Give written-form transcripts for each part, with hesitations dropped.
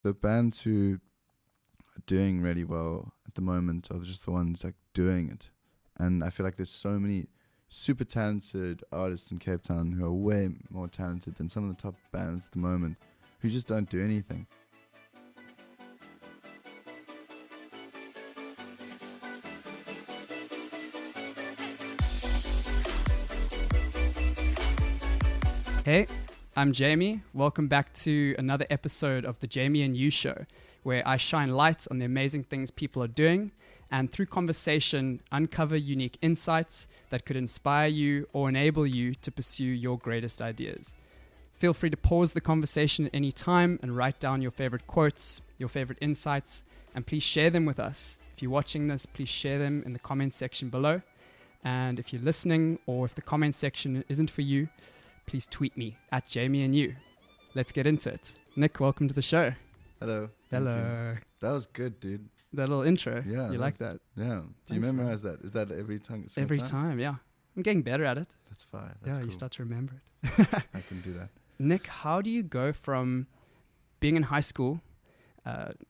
the bands who are doing really well at the moment are just the ones like doing it. And I feel like there's so many super talented artists in Cape Town who are way more talented than some of the top bands at the moment who just don't do anything. Hey, I'm Jamie. Welcome back to another episode of the Jamie and You Show, where I shine light on the amazing things people are doing and through conversation uncover unique insights that could inspire you or enable you to pursue your greatest ideas. Feel free to pause the conversation at any time and write down your favorite quotes, your favorite insights, and please share them with us. If you're watching this, please share them in the comments section below. And if you're listening or if the comments section isn't for you, please tweet me at Jamie and You. Let's get into it. Nic, welcome to the show. Hello. Hello. That was good, dude. That little intro. Yeah. You like that? Yeah. Do you memorize that? Is that every time? Every time, yeah. I'm getting better at it. That's fine. That's cool. You start to remember it. I can do that. Nic, how do you go from being in high school,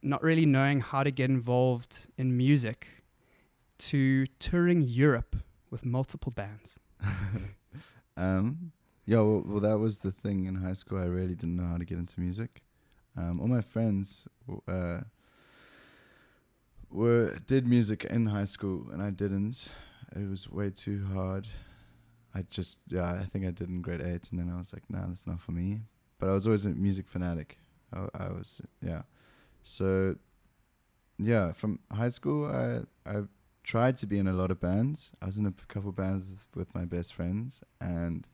not really knowing how to get involved in music, to touring Europe with multiple bands? Yeah, well, that was the thing in high school. I really didn't know how to get into music. All my friends did music in high school, and I didn't. It was way too hard. I think I did in grade 8, and then I was like, nah, that's not for me. But I was always a music fanatic. I was. So, yeah, from high school, I tried to be in a lot of bands. I was in a couple bands with my best friends, and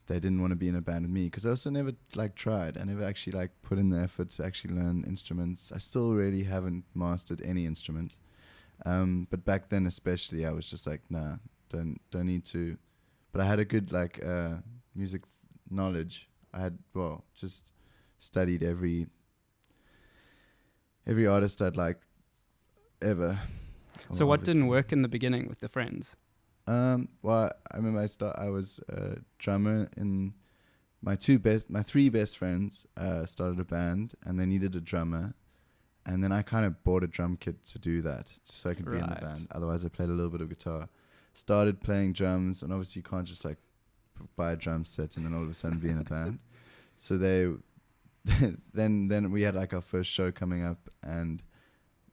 they didn't want to be in a band with me because I also never tried. I never actually put in the effort to actually learn instruments. I still really haven't mastered any instrument. But back then especially, I was just like, nah, don't need to. But I had a good music knowledge. I had just studied every artist I'd liked ever. So what didn't work in the beginning with the friends? Well, I remember I was a drummer in my three best friends started a band, and they needed a drummer, and then I kind of bought a drum kit to do that so I could be in the band. Otherwise I played a little bit of guitar, started playing drums, and obviously you can't just buy a drum set and then all of a sudden be in a band. So then we had our first show coming up, and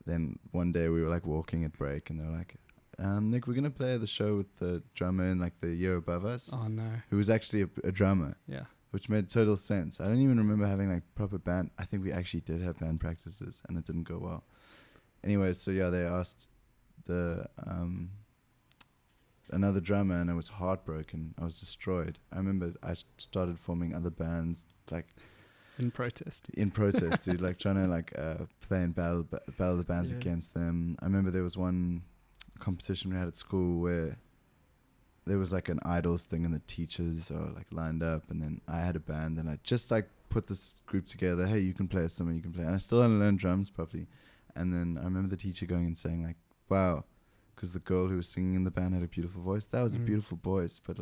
then one day we were walking at break, and they were like, Nic, we're going to play the show with the drummer in the year above us. Oh, no. Who was actually a drummer. Yeah. Which made total sense. I don't even remember having proper band. I think we actually did have band practices, and it didn't go well. Anyway, so yeah, they asked another drummer, and I was heartbroken. I was destroyed. I remember I started forming other bands, in protest. In protest, dude. Trying to play and battle the bands against them. I remember there was one competition we had at school where there was an idols thing, and the teachers are lined up, and then I had a band, and I just put this group together. Hey, you can play something, you can play. And I still hadn't learned drums properly. And then I remember the teacher going and saying wow, because the girl who was singing in the band had a beautiful voice. That was a beautiful voice, but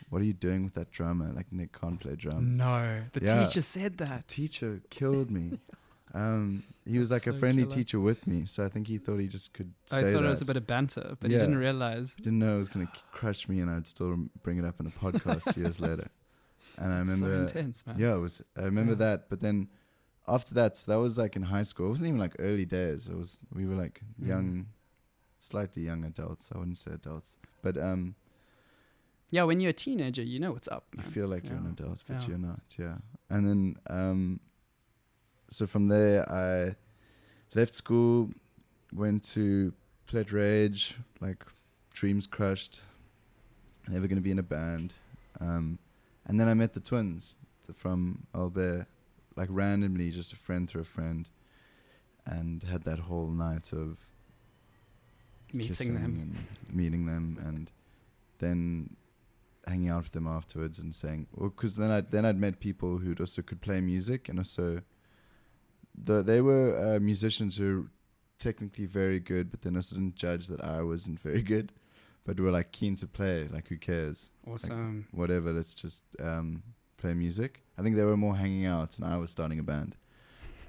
what are you doing with that drummer? Nic can't play drums. No, the teacher said that. Teacher killed me. He was a so friendly killer. teacher with me, so I think he thought he just could say I thought that. it was a bit of banter, but he didn't realize. He didn't know it was going to crush me, and I'd still bring it up in a podcast years later. And I remember, so intense, man. Yeah, I remember that. But then after that, so that was in high school. It wasn't even early days. We were young, slightly young adults. I wouldn't say adults, but yeah, when you're a teenager, you know what's up, man. You feel like you're an adult, but you're not. Yeah, and then so from there, I left school, went to Plet Rage, dreams crushed, never going to be in a band. And then I met the twins from Bairre, randomly, just a friend through a friend, and had that whole night of meeting them, and then hanging out with them afterwards and saying, because then I'd met people who also could play music, and also they were musicians who were technically very good, but then also didn't judge that I wasn't very good, but were keen to play. Who cares? Awesome. Whatever. Let's just play music. I think they were more hanging out, and I was starting a band.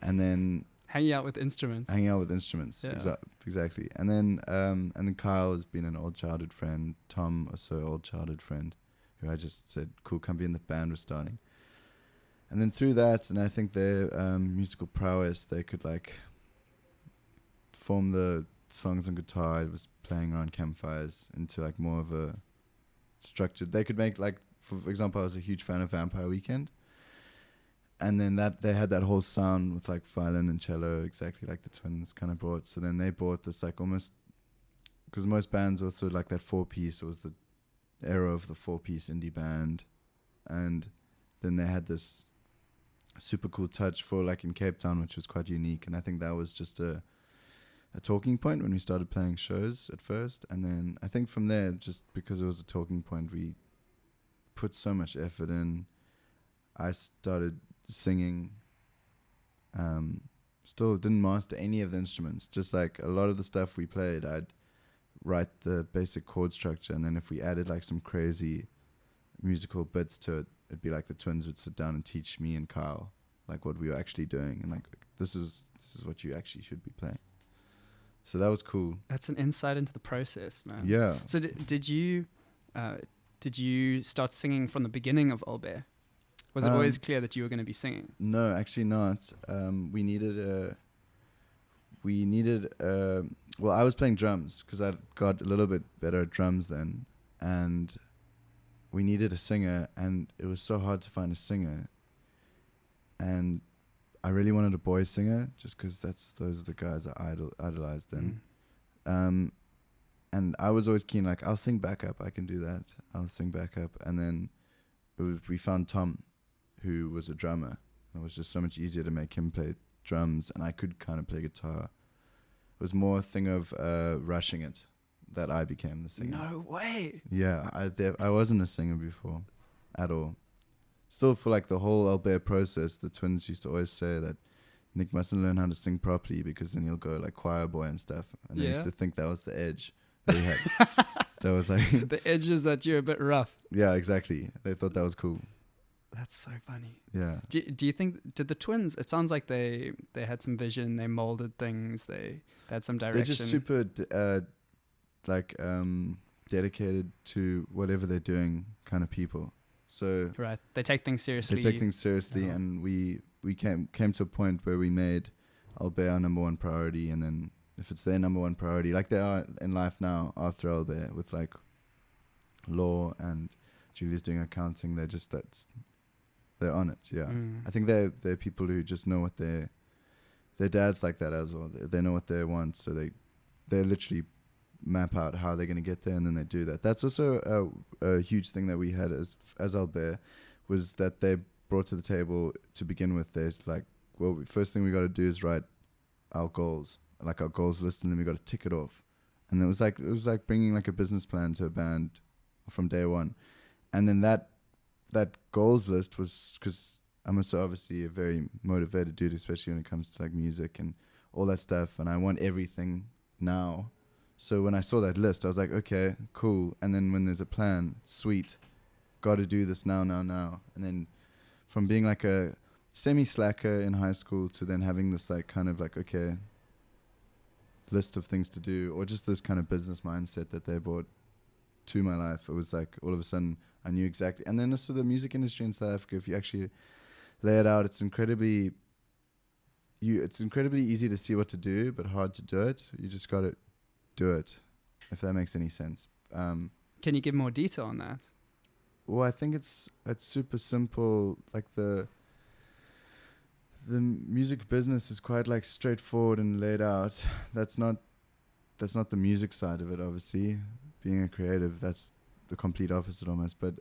and then Hanging out with instruments. Yeah. Exactly. And then Kyle has been an old childhood friend. Tom, also old childhood friend, who I just said, cool, come be in the band we're starting. And then through that, and I think their musical prowess, they could like form the songs on guitar. It was playing around campfires into like more of a structured. They could make like, for example, I was a huge fan of Vampire Weekend. And then that they had that whole sound with like violin and cello, exactly like the Twins kind of brought. So then they brought this like almost, because most bands also like that 4-piece. It was the era of the 4-piece indie band. And then they had this super cool touch for like in Cape Town, which was quite unique. And I think that was just a talking point when we started playing shows at first. And then I think from there, just because it was a talking point, we put so much effort in. I started singing, still didn't master any of the instruments. Just like a lot of the stuff we played, I'd write the basic chord structure, and then if we added like some crazy musical bits to it, it'd be like the Twins would sit down and teach me and Kyle like what we were actually doing, and like this is what you actually should be playing. So that was cool. That's an insight into the process, man. Yeah. So did you start singing from the beginning of Bairre? Was it always clear that you were going to be singing? No, actually not. We needed well, I was playing drums because I got a little bit better at drums then, and we needed a singer, and it was so hard to find a singer. And I really wanted a boy singer just because those are the guys I idolized then. And I was always keen, like, I'll sing backup. I can do that. I'll sing backup. And then we found Tom, who was a drummer. It was just so much easier to make him play drums, and I could kind of play guitar. It was more a thing of rushing it that I became the singer. No way. Yeah, I wasn't a singer before at all. Still, for like the whole Bairre process, the Twins used to always say that Nic mustn't learn how to sing properly because then he'll go like choir boy and stuff. And they used to think that was the edge that he had. That was like the edge is that you're a bit rough. Yeah, exactly. They thought that was cool. That's so funny. Yeah. Do you think, did the Twins, it sounds like they had some vision, they molded things, they had some direction. They're just super dedicated to whatever they're doing kind of people. So right, they take things seriously. And we came to a point where we made Bairre our number one priority, and then if it's their number one priority, like they are in life now after Bairre with like law and Julie's doing accounting, they're on it. Yeah. I think they're people who just know what their dad's like that as well. They know what they want, so they literally map out how they're going to get there, and then they do that. That's also a huge thing that we had as Bairre, was that they brought to the table to begin with. There's like, well, first thing we got to do is write our goals, like our goals list, and then we got to tick it off. And it was like bringing like a business plan to a band from day one. And then that goals list was, because I'm also obviously a very motivated dude, especially when it comes to like music and all that stuff, and I want everything now. So when I saw that list, I was like, okay, cool. And then when there's a plan, sweet, got to do this now. And then from being like a semi-slacker in high school to then having this like kind of like, okay, list of things to do, or just this kind of business mindset that they brought to my life. It was like all of a sudden I knew exactly. And then also the music industry in South Africa, if you actually lay it out, it's incredibly easy to see what to do, but hard to do it. You just got to do it, if that makes any sense. Can you give more detail on that? Well, I think it's super simple. Like the music business is quite like straightforward and laid out. That's not the music side of it, obviously. Being a creative, that's the complete opposite almost. But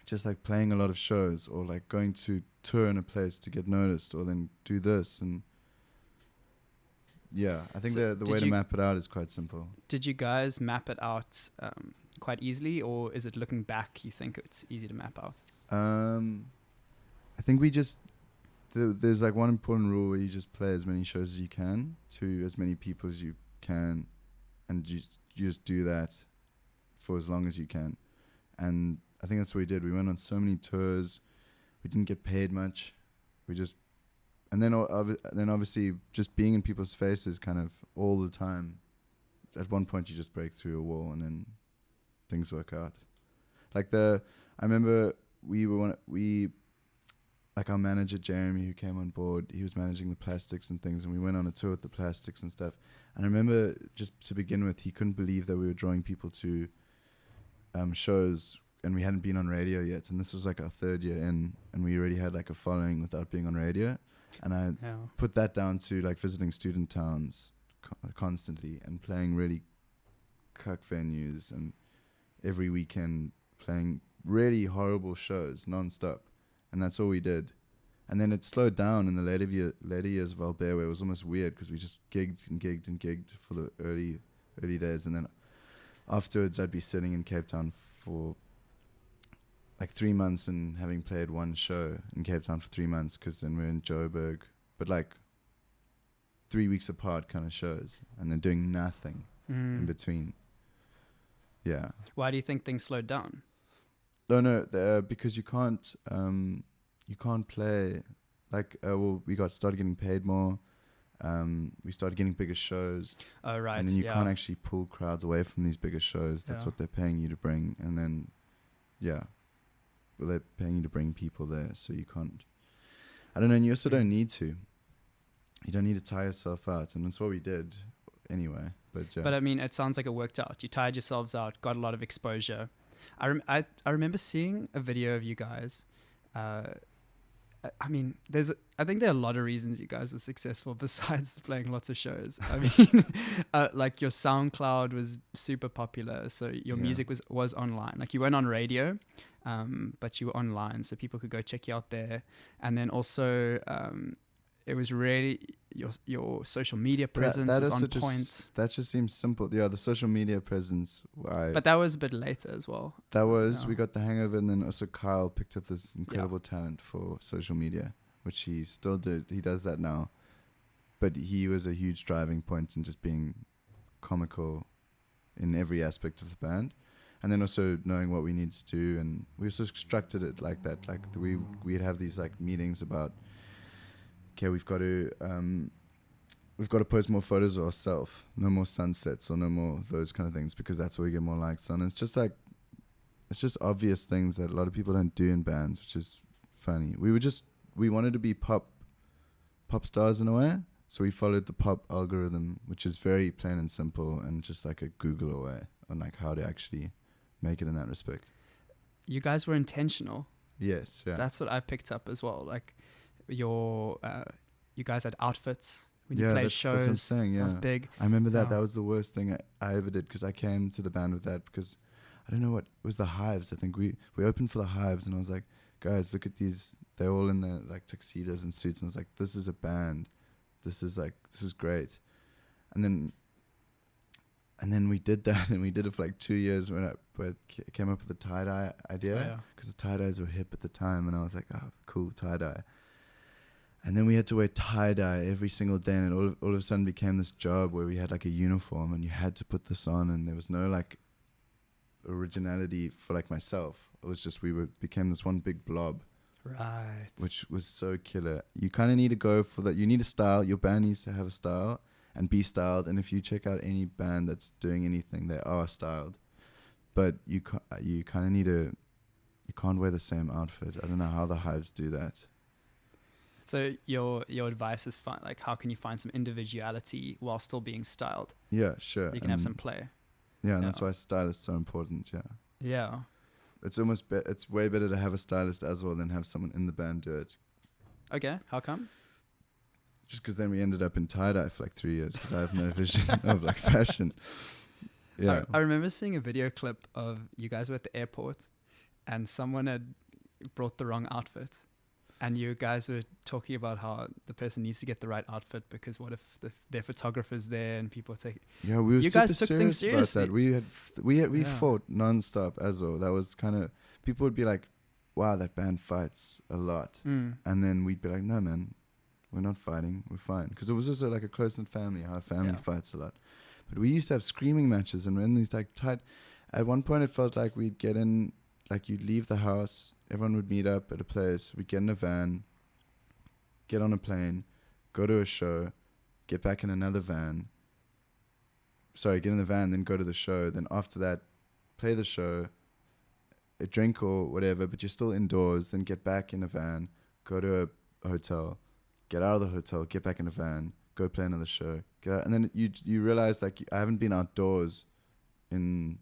just like playing a lot of shows, or like going to tour in a place to get noticed, or then do this, and yeah, I think the way to map it out is quite simple. Did you guys map it out quite easily, or is it looking back you think it's easy to map out? I think we just there's like one important rule where you just play as many shows as you can to as many people as you can, and you just do that for as long as you can. And I think that's what we did. We went on so many tours. We didn't get paid much. We just and then obviously just being in people's faces kind of all the time. At one point you just break through a wall and then things work out. Like I remember like our manager Jeremy, who came on board, he was managing the plastics and things, and we went on a tour with the plastics and stuff. And I remember, just to begin with, he couldn't believe that we were drawing people to shows, and we hadn't been on radio yet. And this was like our third year in, and we already had like a following without being on radio. And I put that down to like visiting student towns constantly and playing really cuck venues, and every weekend playing really horrible shows non-stop. And that's all we did. And then it slowed down in the later years of Bairre, where it was almost weird because we just gigged for the early days. And then afterwards, I'd be sitting in Cape Town for like 3 months and having played one show in Cape Town for 3 months, because then we're in Joburg, but like 3 weeks apart kind of shows, and then doing nothing in between. Yeah. Why do you think things slowed down? No, because you can't play like we started getting paid more. We started getting bigger shows. Oh right. And then you can't actually pull crowds away from these bigger shows. That's what they're paying you to bring. And then they're paying you to bring people there, so you can't. I don't know. And you also don't need to. You don't need to tire yourself out, and that's what we did anyway. But I mean, it sounds like it worked out. You tired yourselves out, got a lot of exposure. I remember seeing a video of you guys. I mean, I think there are a lot of reasons you guys are successful besides playing lots of shows. I mean, like your SoundCloud was super popular, so your music was online. Like you weren't on radio, but you were online, so people could go check you out there. And then also, it was really your social media presence was on point. That just seems simple. Yeah, the social media presence. But that was a bit later as well. We got the hang of it, and then also Kyle picked up this incredible talent for social media, which he still does. He does that now. But he was a huge driving point in just being comical in every aspect of the band. And then also knowing what we need to do, and we also structured it like that. Like we'd have these like meetings about, okay, we've got to post more photos of ourselves, no more sunsets or no more those kind of things, because that's where we get more likes on. It's just obvious things that a lot of people don't do in bands, which is funny. We wanted to be pop stars in a way, so we followed the pop algorithm, which is very plain and simple and just like a Google away on like how to actually make it in that respect. You guys were intentional. Yes, yeah. That's what I picked up as well. Like you guys had outfits when you played shows. That's what I'm saying, yeah. That was big. I remember that. That was the worst thing I ever did, because I came to the band with that because I don't know what it was. The Hives. I think we opened for the Hives, and I was like, guys, look at these. They're all in their like tuxedos and suits, and I was like, this is a band. This is great. And then we did that, and we did it for like 2 years when I came up with the tie-dye idea, because the tie-dyes were hip at the time, and I was like, oh, cool, tie-dye. And then we had to wear tie-dye every single day, and it all of a sudden became this job where we had like a uniform, and you had to put this on, and there was no like originality for like myself. It was just became this one big blob. Right. Which was so killer. You kind of need to go for that. You need a style. Your band needs to have a style and be styled. And if you check out any band that's doing anything, they are styled. But you kind of need to. You can't wear the same outfit. I don't know how the Hives do that. So your advice is like how can you find some individuality while still being styled? Yeah, sure. You can have some play. Yeah, and that's why style is so important. Yeah. Yeah. It's almost it's way better to have a stylist as well than have someone in the band do it. Okay, how come? Just because then we ended up in tie-dye for like 3 years, because I have no vision of like fashion. Yeah. I remember seeing a video clip of you guys were at the airport, and someone had brought the wrong outfit. And you guys were talking about how the person needs to get the right outfit, because what if their photographer's there and people take... Yeah, we were you super guys took serious things seriously. about that. We fought non-stop as well. That was kind of... People would be like, wow, that band fights a lot. And then we'd be like, no, man, we're not fighting. We're fine. Because it was also like a close-knit family. Our family fights a lot. But we used to have screaming matches, and we're in these like tight... At one point, it felt like we'd get in... Like you'd leave the house, everyone would meet up at a place, we'd get in a van, get on a plane, go to a show, get back in another van. Sorry, get in the van, then go to the show. Then after that, play the show, a drink or whatever, but you're still indoors. Then get back in a van, go to a hotel, get out of the hotel, get back in a van, go play another show, get out. And then you realize, like, I haven't been outdoors in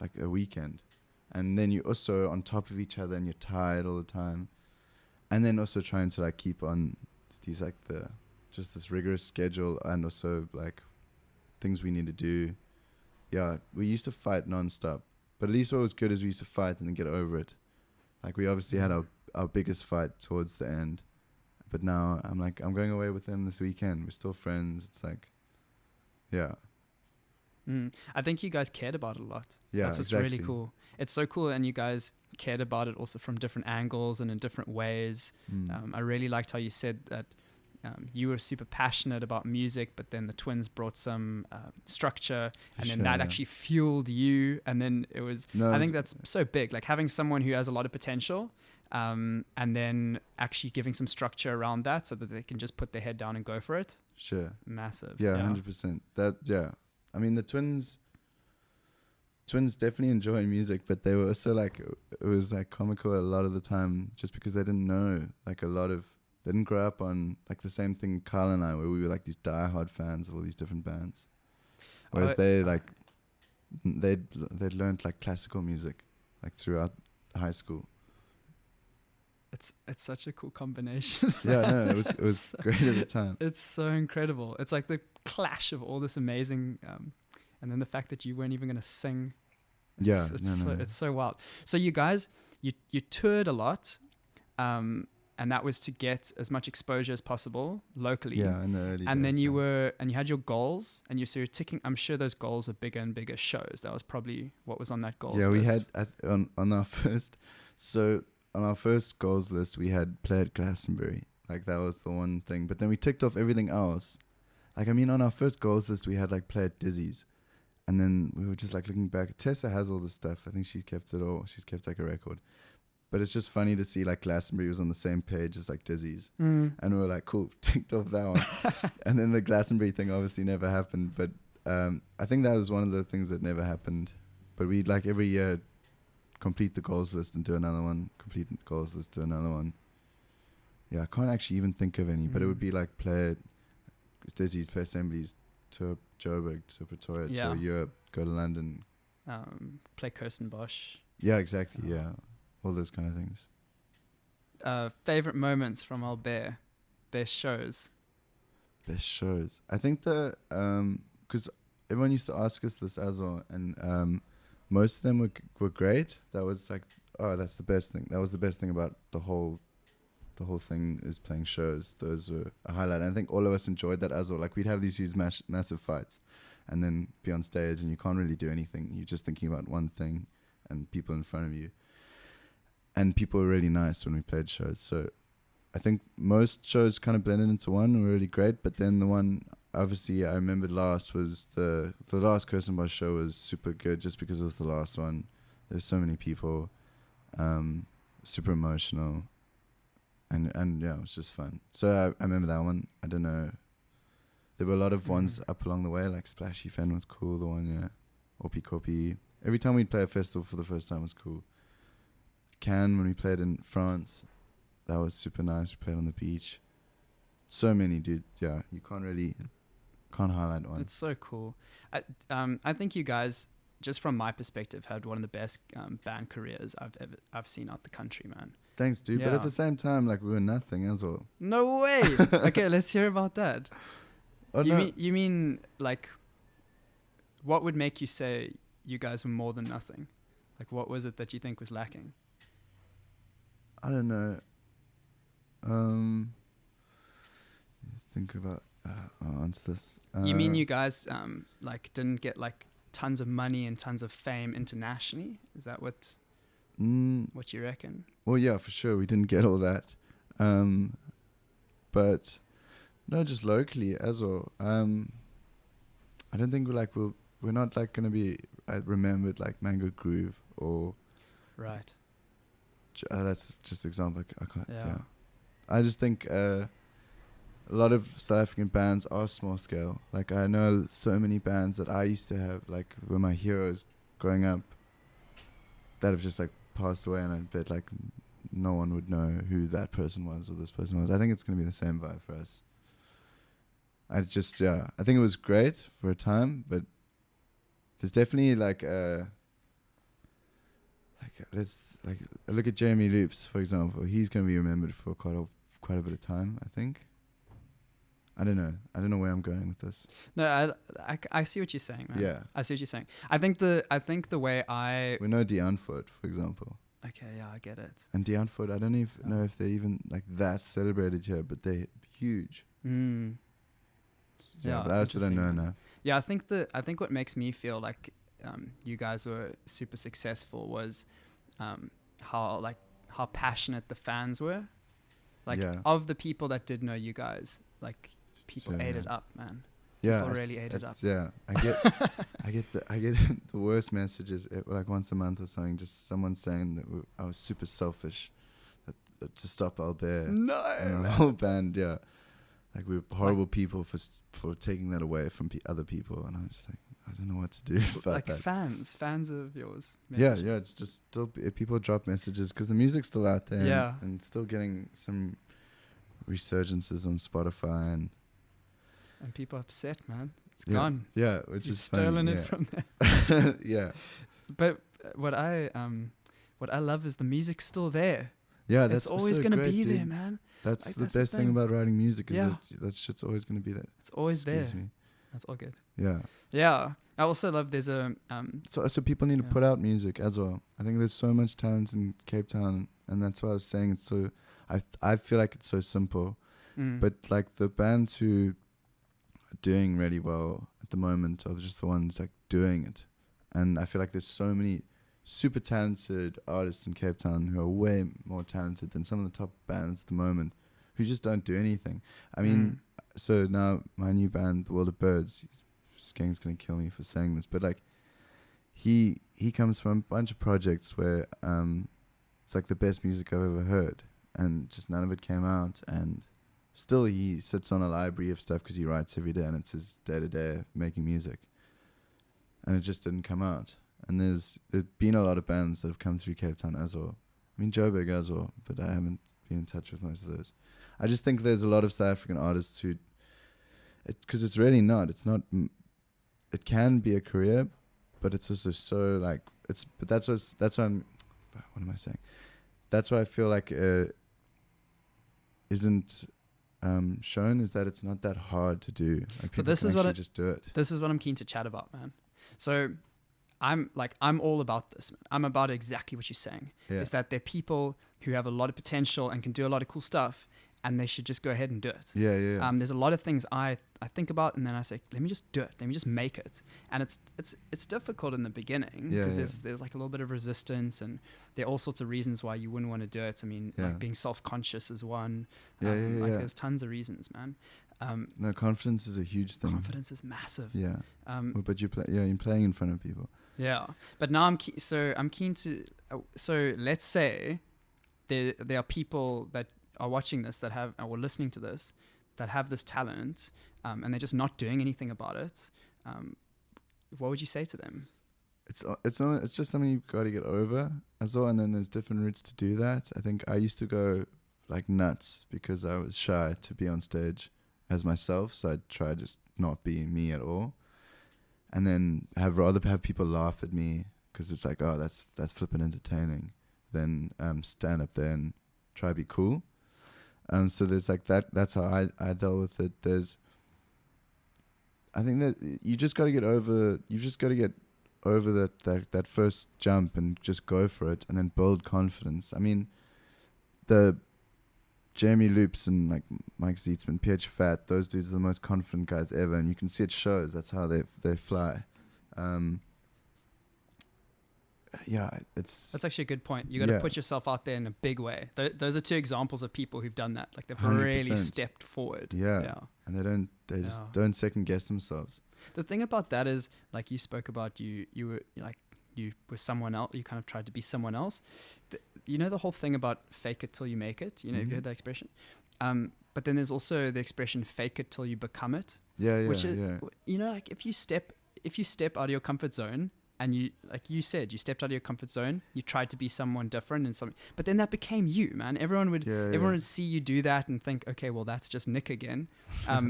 like a weekend. And then you're also on top of each other and you're tired all the time. And then also trying to like keep on these like just this rigorous schedule, and also like things we need to do. Yeah, we used to fight nonstop, but at least what was good is we used to fight and then get over it. Like we obviously had our biggest fight towards the end, but now I'm going away with them this weekend. We're still friends. It's like, yeah. I think you guys cared about it a lot. Yeah, that's what's exactly. really cool. It's so cool, and you guys cared about it also from different angles and in different ways. I really liked how you said that you were super passionate about music, but then the twins brought some structure, and then that actually fueled you. And then it was, I think that's so big, like having someone who has a lot of potential, and then actually giving some structure around that so that they can just put their head down and go for it. Sure. Massive. Yeah, 100%. That, yeah. I mean, the twins definitely enjoy music, but they were also like, it was like comical a lot of the time just because they didn't know, like they didn't grow up on like the same thing Kyle and I, where we were like these diehard fans of all these different bands. Whereas they'd learned like classical music like throughout high school. It's such a cool combination. Yeah, no, it was great at the time. It's so incredible. It's like the clash of all this amazing, and then the fact that you weren't even going to sing. It's so wild. So you guys, you toured a lot, and that was to get as much exposure as possible locally. Yeah, in the early days. And then you had your goals, and you're ticking. I'm sure those goals are bigger and bigger shows. That was probably what was on that goals list. Yeah, we had on our first. So on our first goals list, we had play at Glastonbury. Like that was the one thing. But then we ticked off everything else. Like, I mean, on our first goals list, we had like play at Dizzy's. And then we were just like looking back. Tessa has all this stuff. I think she kept it all. She's kept like a record. But it's just funny to see like Glastonbury was on the same page as like Dizzy's. And we were like, cool, ticked off that one. And then the Glastonbury thing obviously never happened. But I think that was one of the things that never happened. But we'd like every year complete the goals list and do another one. Complete the goals list, do another one. Yeah, I can't actually even think of any. But it would be like play Dizzy's, play Assemblies, tour Joburg, tour Pretoria, tour Europe, go to London. Play Kirstenbosch. Yeah, exactly, yeah. All those kind of things. Favorite moments from our Bairre? Best shows? Best shows. I think because everyone used to ask us this as well, and most of them were great. That was like, oh, that's the best thing. That was the best thing about the whole thing is playing shows. Those were a highlight. And I think all of us enjoyed that as well. Like we'd have these huge massive fights and then be on stage and you can't really do anything. You're just thinking about one thing and people in front of you. And people were really nice when we played shows. So I think most shows kind of blended into one and were really great. But then the one obviously I remembered last was the last Kirstenbosch show was super good just because it was the last one. There's so many people, super emotional. And yeah, it was just fun. So I remember that one. I don't know. There were a lot of ones up along the way, like Splashy Fen was cool, the one, yeah. Opi Kopi. Every time we'd play a festival for the first time was cool. Cannes, when we played in France, that was super nice. We played on the beach. So many, dude. Yeah, you can't highlight one. It's so cool. I think you guys, just from my perspective, had one of the best band careers I've seen out the country, man. Thanks, dude. Yeah. But at the same time, like, we were nothing as well. No way. Okay, let's hear about that. You mean like, what would make you say you guys were more than nothing? Like, what was it that you think was lacking? I don't know. Think about I'll answer this. You mean you guys like didn't get like tons of money and tons of fame internationally? Is that what you reckon? Well, yeah, for sure. We didn't get all that. But no, just locally as well. I don't think we're not like going to be remembered like Mango Groove or... Right. That's just an example. I can't... Yeah. I just think a lot of South African bands are small scale. Like I know so many bands that I used to have, like were my heroes growing up, that have just like passed away, and I bet like no one would know who that person was or this person was. I think it's gonna be the same vibe for us. I think it was great for a time, but there's definitely let's look at Jeremy Loops, for example. He's gonna be remembered for quite a bit of time, I think. I don't know where I'm going with this. No, I see what you're saying, man. Yeah, I see what you're saying. I think the way we know Deanford, for example. Okay, yeah, I get it. And Deanford, I don't even know if they're even like that celebrated here, but they're huge. Yeah, but I also don't know enough. Yeah, I think what makes me feel like you guys were super successful was how passionate the fans were. Of the people that did know you guys, like people ate it up, man. Yeah, people really ate it up. Yeah, I get the worst messages like once a month or something. Just someone saying that I was super selfish, to stop Bairre. No, and the whole band. Yeah, like we were horrible people for taking that away from other people, and I was just like, I don't know what to do about that. Fans of yours. Yeah, it's just still people drop messages because the music's still out there. Yeah, and still getting some resurgences on Spotify and people upset, man. It's gone. Yeah, which You've is stolen fun, it from there. Yeah. But what I love is the music's still there. Yeah, it's always so gonna great, be dude. there, man. That's the best thing about writing music. Is Yeah, that shit's always gonna be there. It's always there. Me. That's all good. Yeah. Yeah. I also love there's a So people need to put out music as well. I think there's so much talent in Cape Town, and that's why I was saying it's so. I feel like it's so simple, but like the bands who are doing really well at the moment are just the ones like doing it, and I feel like there's so many super talented artists in Cape Town who are way more talented than some of the top bands at the moment, who just don't do anything. I mean, so now my new band, The World of Birds, Skang's gonna kill me for saying this, but like he comes from a bunch of projects where it's like the best music I've ever heard, and just none of it came out, and still he sits on a library of stuff because he writes every day and it's his day-to-day making music, and it just didn't come out. And there's been a lot of bands that have come through Cape Town as well. I mean, Joburg as well, but I haven't been in touch with most of those. I just think there's a lot of South African artists who, because it's really not. It's not. It can be a career, but it's also so like it's. But that's why I'm. What am I saying? That's why I feel like isn't shown is that it's not that hard to do. Like, so this is what just do it. This is what I'm keen to chat about, man. So I'm all about this, man. I'm about exactly what you're saying. Yeah. Is that there are people who have a lot of potential and can do a lot of cool stuff, and they should just go ahead and do it. Yeah. There's a lot of things I think about, and then I say, let me just do it. Let me just make it. And it's difficult in the beginning because there's like a little bit of resistance, and there are all sorts of reasons why you wouldn't want to do it. I mean, like being self-conscious is one. There's tons of reasons, man. No, confidence is a huge thing. Confidence is massive. Yeah. But you're playing in front of people. Yeah. But now I'm keen to. So let's say there are people that are watching this that have or listening to this that have this talent, and they're just not doing anything about it. What would you say to them? It's just something you've got to get over as well, and then there's different routes to do that. I think I used to go like nuts because I was shy to be on stage as myself, so I'd try just not be me at all, and then rather have people laugh at me because it's like, oh, that's flippin' entertaining, than stand up there and try to be cool. So there's like that. That's how I dealt with it. I think that you just got to get over. You've just got to get over that first jump and just go for it, and then build confidence. I mean, the Jeremy Loops and like Mike Zeetzman, PH Fat, those dudes are the most confident guys ever, and you can see it shows. That's how they fly. That's actually a good point. You got to put yourself out there in a big way. Those are two examples of people who've done that. Like they've 100%. really stepped forward. Yeah. And they just don't second guess themselves. The thing about that is, like you spoke about, you were like you were someone else. You kind of tried to be someone else. You know the whole thing about fake it till you make it. You know, have you heard that expression? But then there's also the expression fake it till you become it. Yeah, which is, you know, like if you step out of your comfort zone, and you, like you said, you stepped out of your comfort zone, you tried to be someone different and something, but then that became you, man. Everyone would see you do that and think, okay, well, that's just Nic again.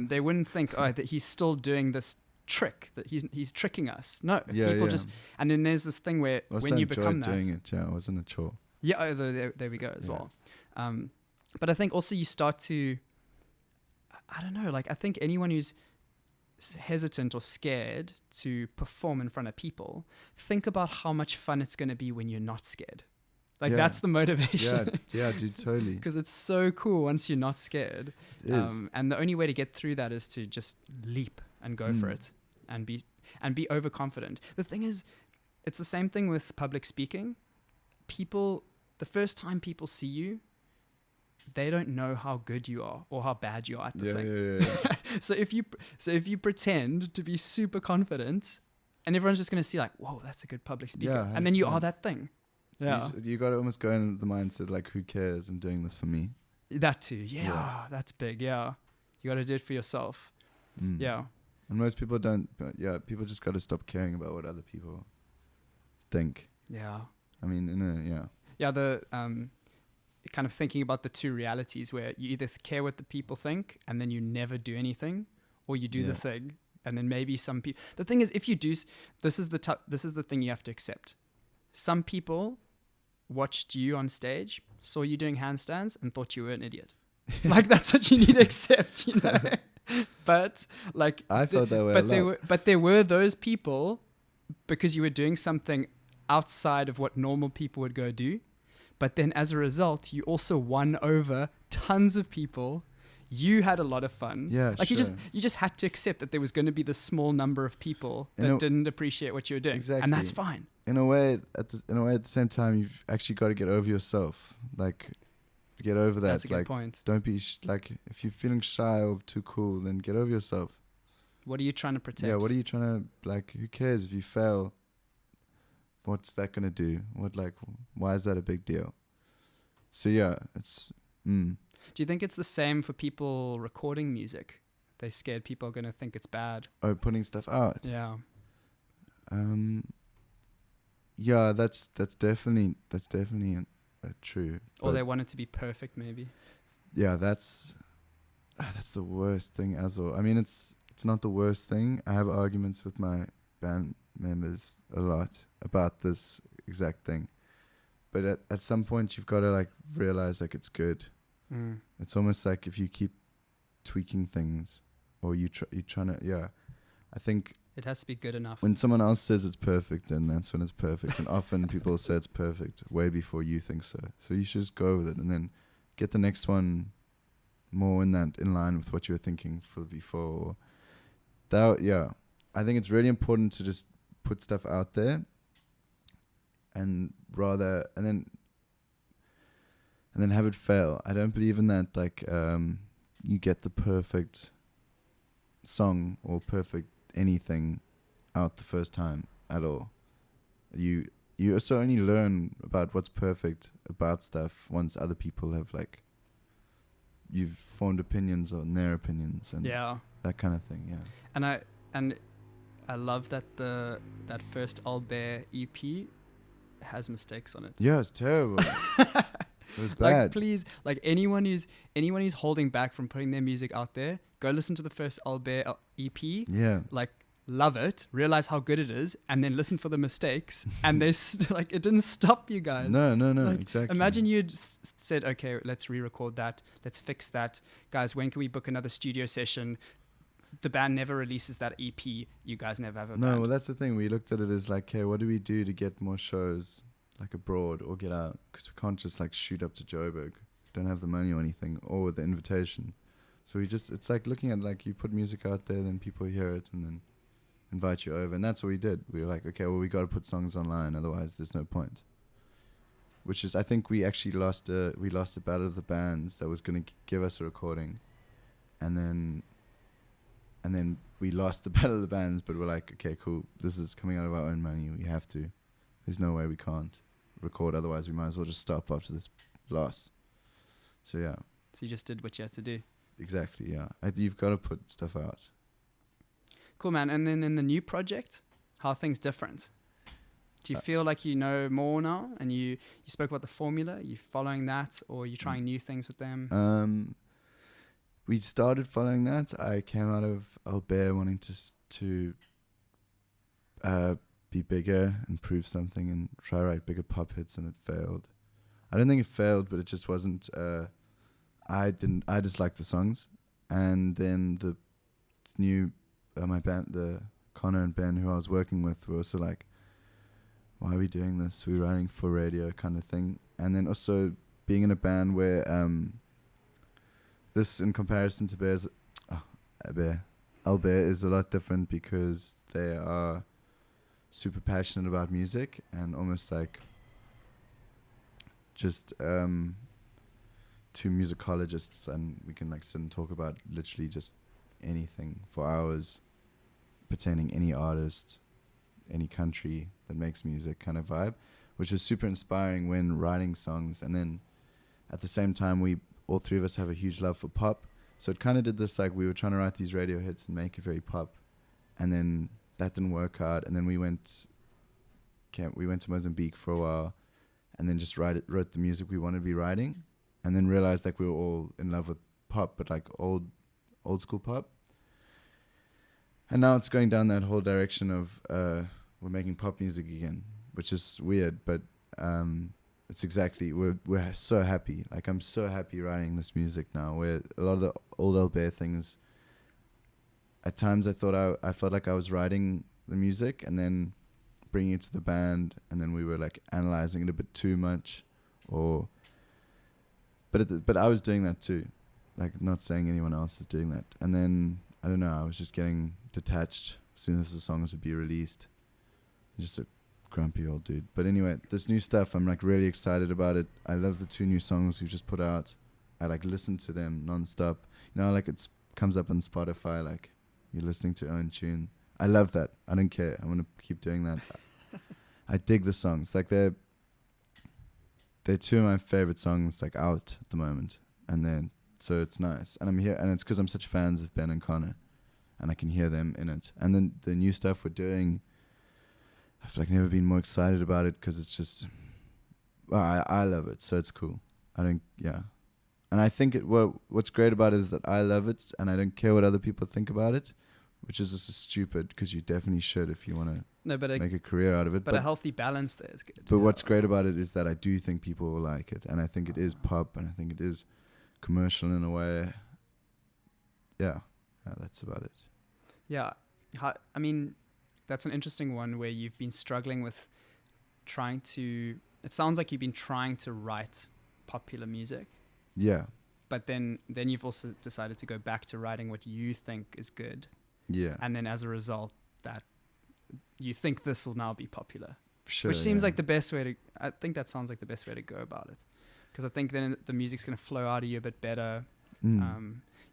They wouldn't think, oh, that he's still doing this trick, that he's tricking us. No, people just, and then there's this thing where when you become that, doing it, it wasn't a chore. Yeah, there we go as well. But I think also you start to, I don't know, like I think anyone who's hesitant or scared to perform in front of people, think about how much fun it's going to be when you're not scared. Like that's the motivation. Yeah, dude, totally. Because it's so cool once you're not scared. It is. And the only way to get through that is to just leap and go for it and be overconfident. The thing is, it's the same thing with public speaking. People, the first time people see you, they don't know how good you are or how bad you are at the thing. So if you pretend to be super confident, and everyone's just going to see like, whoa, that's a good public speaker, and then you are that thing. Yeah, you got to almost go in the mindset like, who cares? I'm doing this for me. That too. Yeah. That's big. Yeah, you got to do it for yourself. Yeah. And most people don't. But people just got to stop caring about what other people think. Yeah. I mean, Yeah. The kind of thinking about the two realities where you either care what the people think and then you never do anything, or you do the thing and then maybe some people. The thing is, if you do, this is the thing you have to accept. Some people watched you on stage, saw you doing handstands, and thought you were an idiot. Like that's what you need to accept, you know. But like I felt that way. But there were those people, because you were doing something outside of what normal people would go do. But then as a result, you also won over tons of people. You had a lot of fun. Yeah, like you just had to accept that there was going to be this small number of people that didn't appreciate what you were doing. Exactly. And that's fine. In a way, at the same time, you've actually got to get over yourself. Like, get over that. That's a good point. Don't be like, if you're feeling shy or too cool, then get over yourself. What are you trying to protect? Yeah, what are you trying to, like, who cares if you fail? What's that going to do? Why is that a big deal? So yeah, it's... Do you think it's the same for people recording music? They're scared people are going to think it's bad. Oh, putting stuff out? Yeah. Yeah, that's definitely true. Or they want it to be perfect, maybe. Yeah, that's the worst thing as well. I mean, it's not the worst thing. I have arguments with my band members a lot about this exact thing. But at some point, you've got to like realize like it's good. It's almost like if you keep tweaking things, or you're trying to, I think it has to be good enough. When someone else says it's perfect, then that's when it's perfect. And often people say it's perfect way before you think so. So you should just go with it and then get the next one more in line with what you were thinking for before. I think it's really important to just put stuff out there, and then have it fail. I don't believe in that. Like you get the perfect song or perfect anything out the first time at all. You also only learn about what's perfect about stuff once other people have like you've formed opinions on their opinions and that kind of thing. Yeah. And I love that that first Bairre EP has mistakes on it. Yeah, it's terrible. It was bad. Like, please, like anyone who's holding back from putting their music out there, go listen to the first Bairre EP. Yeah. Like, love it, realize how good it is, and then listen for the mistakes. And like, it didn't stop you guys. No, like, exactly. Imagine you'd said, okay, let's re-record that. Let's fix that. Guys, when can we book another studio session? The band never releases that EP. You guys never have a band. No, well, that's the thing. We looked at it as like, hey, what do we do to get more shows like abroad or get out? Because we can't just like shoot up to Joburg. Don't have the money or anything, or the invitation. So it's like looking at like you put music out there, then people hear it and then invite you over. And that's what we did. We were like, okay, well, we got to put songs online. Otherwise there's no point. Which is, I think we actually lost a battle of the bands that was going to give us a recording. And then we lost the battle of the bands, but we're like, okay, cool. This is coming out of our own money. We have to. there's no way we can't record. Otherwise, we might as well just stop after this loss. So yeah. So you just did what you had to do. Exactly. Yeah. You've got to put stuff out. Cool, man. And then in the new project, how are things different? Do you feel like you know more now, and you spoke about the formula? Are you following that, or are you trying new things with them? We started following that. I came out of Bairre wanting to be bigger and prove something and try to write bigger pop hits, and it failed. I don't think it failed, but it just wasn't. I just liked the songs, and then the new my band, the Connor and Ben, who I was working with, were also like, why are we doing this? We're writing for radio kind of thing. And then also being in a band where this, in comparison to Bairre is a lot different, because they are super passionate about music and almost like just two musicologists, and we can like sit and talk about literally just anything for hours pertaining any artist, any country that makes music kind of vibe, which was super inspiring when writing songs. And then at the same time, all three of us have a huge love for pop, so it kind of did this, like we were trying to write these radio hits and make it very pop, and then that didn't work out, and then we went to Mozambique for a while, and then just wrote the music we wanted to be writing, and then realized like we were all in love with pop, but like old school pop. And now it's going down that whole direction of we're making pop music again, which is weird, but it's exactly, we're so happy. Like I'm so happy writing this music now, where a lot of the old Bairre things, at times I felt like I was writing the music and then bringing it to the band, and then we were like analyzing it a bit too much, but I was doing that too, like not saying anyone else is doing that. And then I don't know, I was just getting detached as soon as the songs would be released. Just a grumpy old dude. But anyway, this new stuff, I'm like really excited about it. I love the 2 new songs we've just put out. I like listen to them nonstop. You know, like it comes up on Spotify, like you're listening to own tune. I love that. I don't care. I'm gonna keep doing that. I dig the songs. Like they're 2 of my favorite songs like out at the moment. And then so it's nice. And I'm here, and it's because I'm such fans of Ben and Connor, and I can hear them in it. And then the new stuff we're doing, I feel like never been more excited about it, because it's just, well, I love it, so it's cool. And I think what's great about it is that I love it, and I don't care what other people think about it, which is just stupid, because you definitely should if you want to make a career out of it. But a healthy balance there is good. But what's great about it is that I do think people will like it, and I think it is pop, and I think it is commercial in a way. Yeah, that's about it. Yeah, I mean, that's an interesting one where you've been struggling with it sounds like you've been trying to write popular music. Yeah. But then you've also decided to go back to writing what you think is good. Yeah. And then as a result, that you think this will now be popular. Sure. Which seems like the best way I think that sounds like the best way to go about it. Because I think then the music's going to flow out of you a bit better.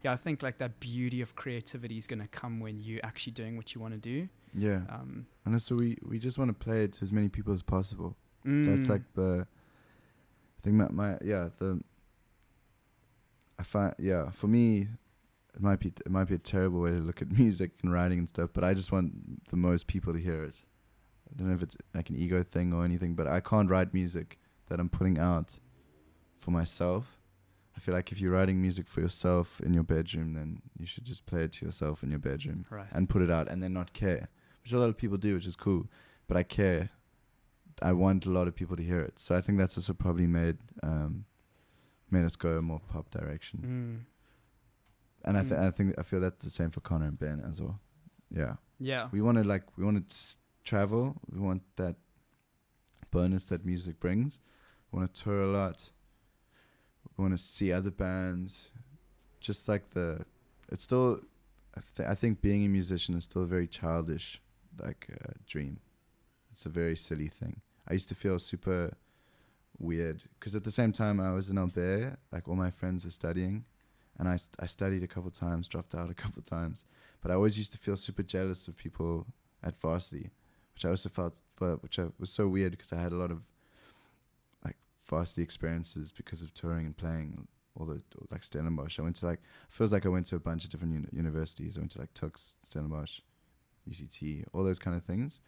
I think like that beauty of creativity is going to come when you're actually doing what you want to do. Yeah. And also we just want to play it to as many people as possible. That's like I think for me, it might be a terrible way to look at music and writing and stuff, but I just want the most people to hear it. I don't know if it's like an ego thing or anything, but I can't write music that I'm putting out for myself. I feel like if you're writing music for yourself in your bedroom, then you should just play it to yourself in your bedroom, right, and put it out, and then not care, which a lot of people do, which is cool. But I care. I want a lot of people to hear it. So I think that's also probably made us go a more pop direction. And I feel that's the same for Connor and Ben as well. Yeah. Yeah. We want to travel. We want that bonus that music brings. We want to tour a lot. We want to see other bands. Just like it's still, I think being a musician is still a very childish, dream. It's a very silly thing. I used to feel super weird, because at the same time I was in Bairre, like all my friends are studying, and I studied a couple times, dropped out a couple times, but I always used to feel super jealous of people at varsity, which which I also felt, which was so weird because I had a lot of like varsity experiences because of touring and playing all the like Stellenbosch. I went to feels like I went to a bunch of different universities. I went to like Tux, Stellenbosch, UCT, all those kind of things.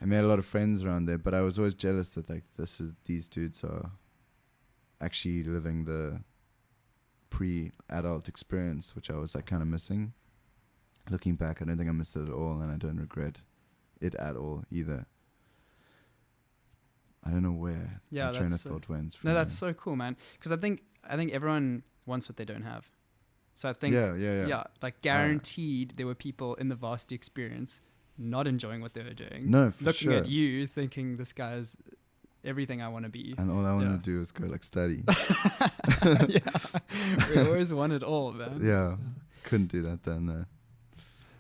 I made a lot of friends around there, but I was always jealous that like these dudes are actually living the pre-adult experience, which I was like kind of missing. Looking back, I don't think I missed it at all, and I don't regret it at all either. I don't know where the train of thought went. No, that's so cool, man. Because I think everyone wants what they don't have. So I think like guaranteed there were people in the varsity experience not enjoying what they were doing. No, for looking sure. at you, thinking this guy's everything I want to be. And all I want to do is go like study. Yeah, we always want it all, man. Yeah, couldn't do that then. No.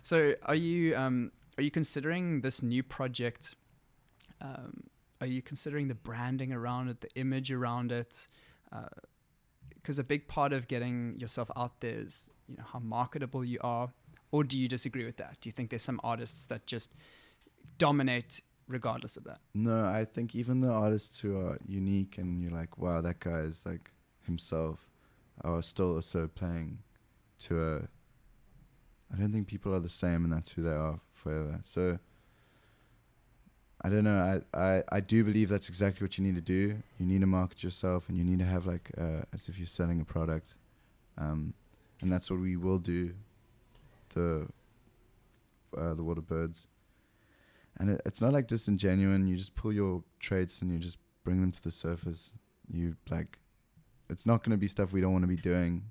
So are you considering this new project? Are you considering the branding around it, the image around it? Because a big part of getting yourself out there is, how marketable you are. Or do you disagree with that? Do you think there's some artists that just dominate regardless of that? No, I think even the artists who are unique and you're like, wow, that guy is like himself, are still also playing to I don't think people are the same, and that's who they are forever. So I don't know. I do believe that's exactly what you need to do. You need to market yourself, and you need to have like as if you're selling a product, and that's what we will do. The Waterbirds, and it's not like disingenuine. You just pull your traits and you just bring them to the surface. You like, it's not going to be stuff we don't want to be doing.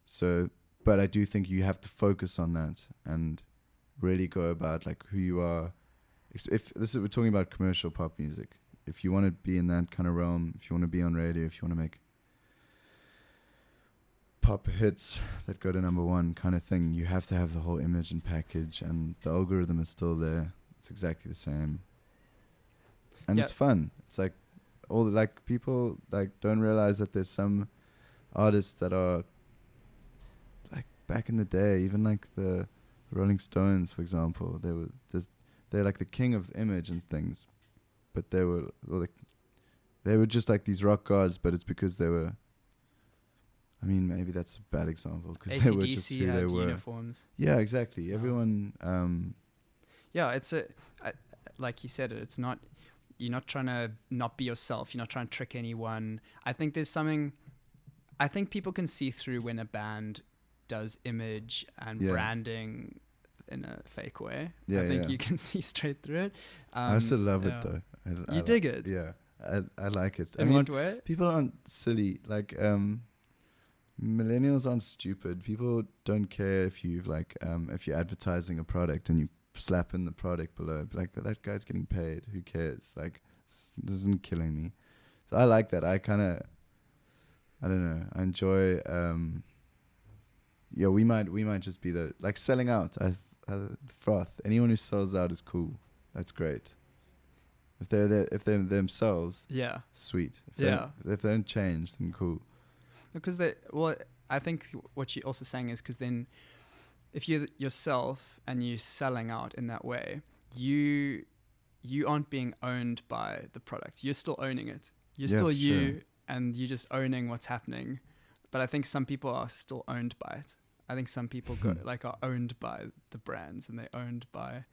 So, but I do think you have to focus on that and really go about like who you are. If we're talking about commercial pop music, if you want to be in that kind of realm, if you want to be on radio, if you want to make pop hits that go to number one kind of thing, you have to have the whole image and package, and the algorithm is still there. It's exactly the same, and it's fun. It's like people like don't realize that there's some artists that are like back in the day, even like the Rolling Stones, for example. They're like the king of the image and things, but they were just like these rock gods. But it's because they were. I mean, maybe that's a bad example because they were just who they were. Uniforms. Yeah, exactly. Everyone. It's like you said, it's not. You're not trying to not be yourself. You're not trying to trick anyone. I think there's something. I think people can see through when a band does image and branding in a fake way. Yeah, I think you can see straight through it. I also love it though. You dig it? Yeah, I like it. In what way? People aren't silly. Like millennials aren't stupid. People don't care if you've like if you're advertising a product and you slap in the product below. Like, that guy's getting paid. Who cares? Like, this isn't killing me. So I like that. I don't know. I enjoy. We might just be the like selling out. Froth. Anyone who sells out is cool. That's great. If they're themselves, sweet. If they don't change, then cool. Because I think what you're also saying is because then if you're yourself and you're selling out in that way, you aren't being owned by the product. You're still owning it. You're still you, and you're just owning what's happening. But I think some people are still owned by it. I think some people are owned by the brands, and they're owned by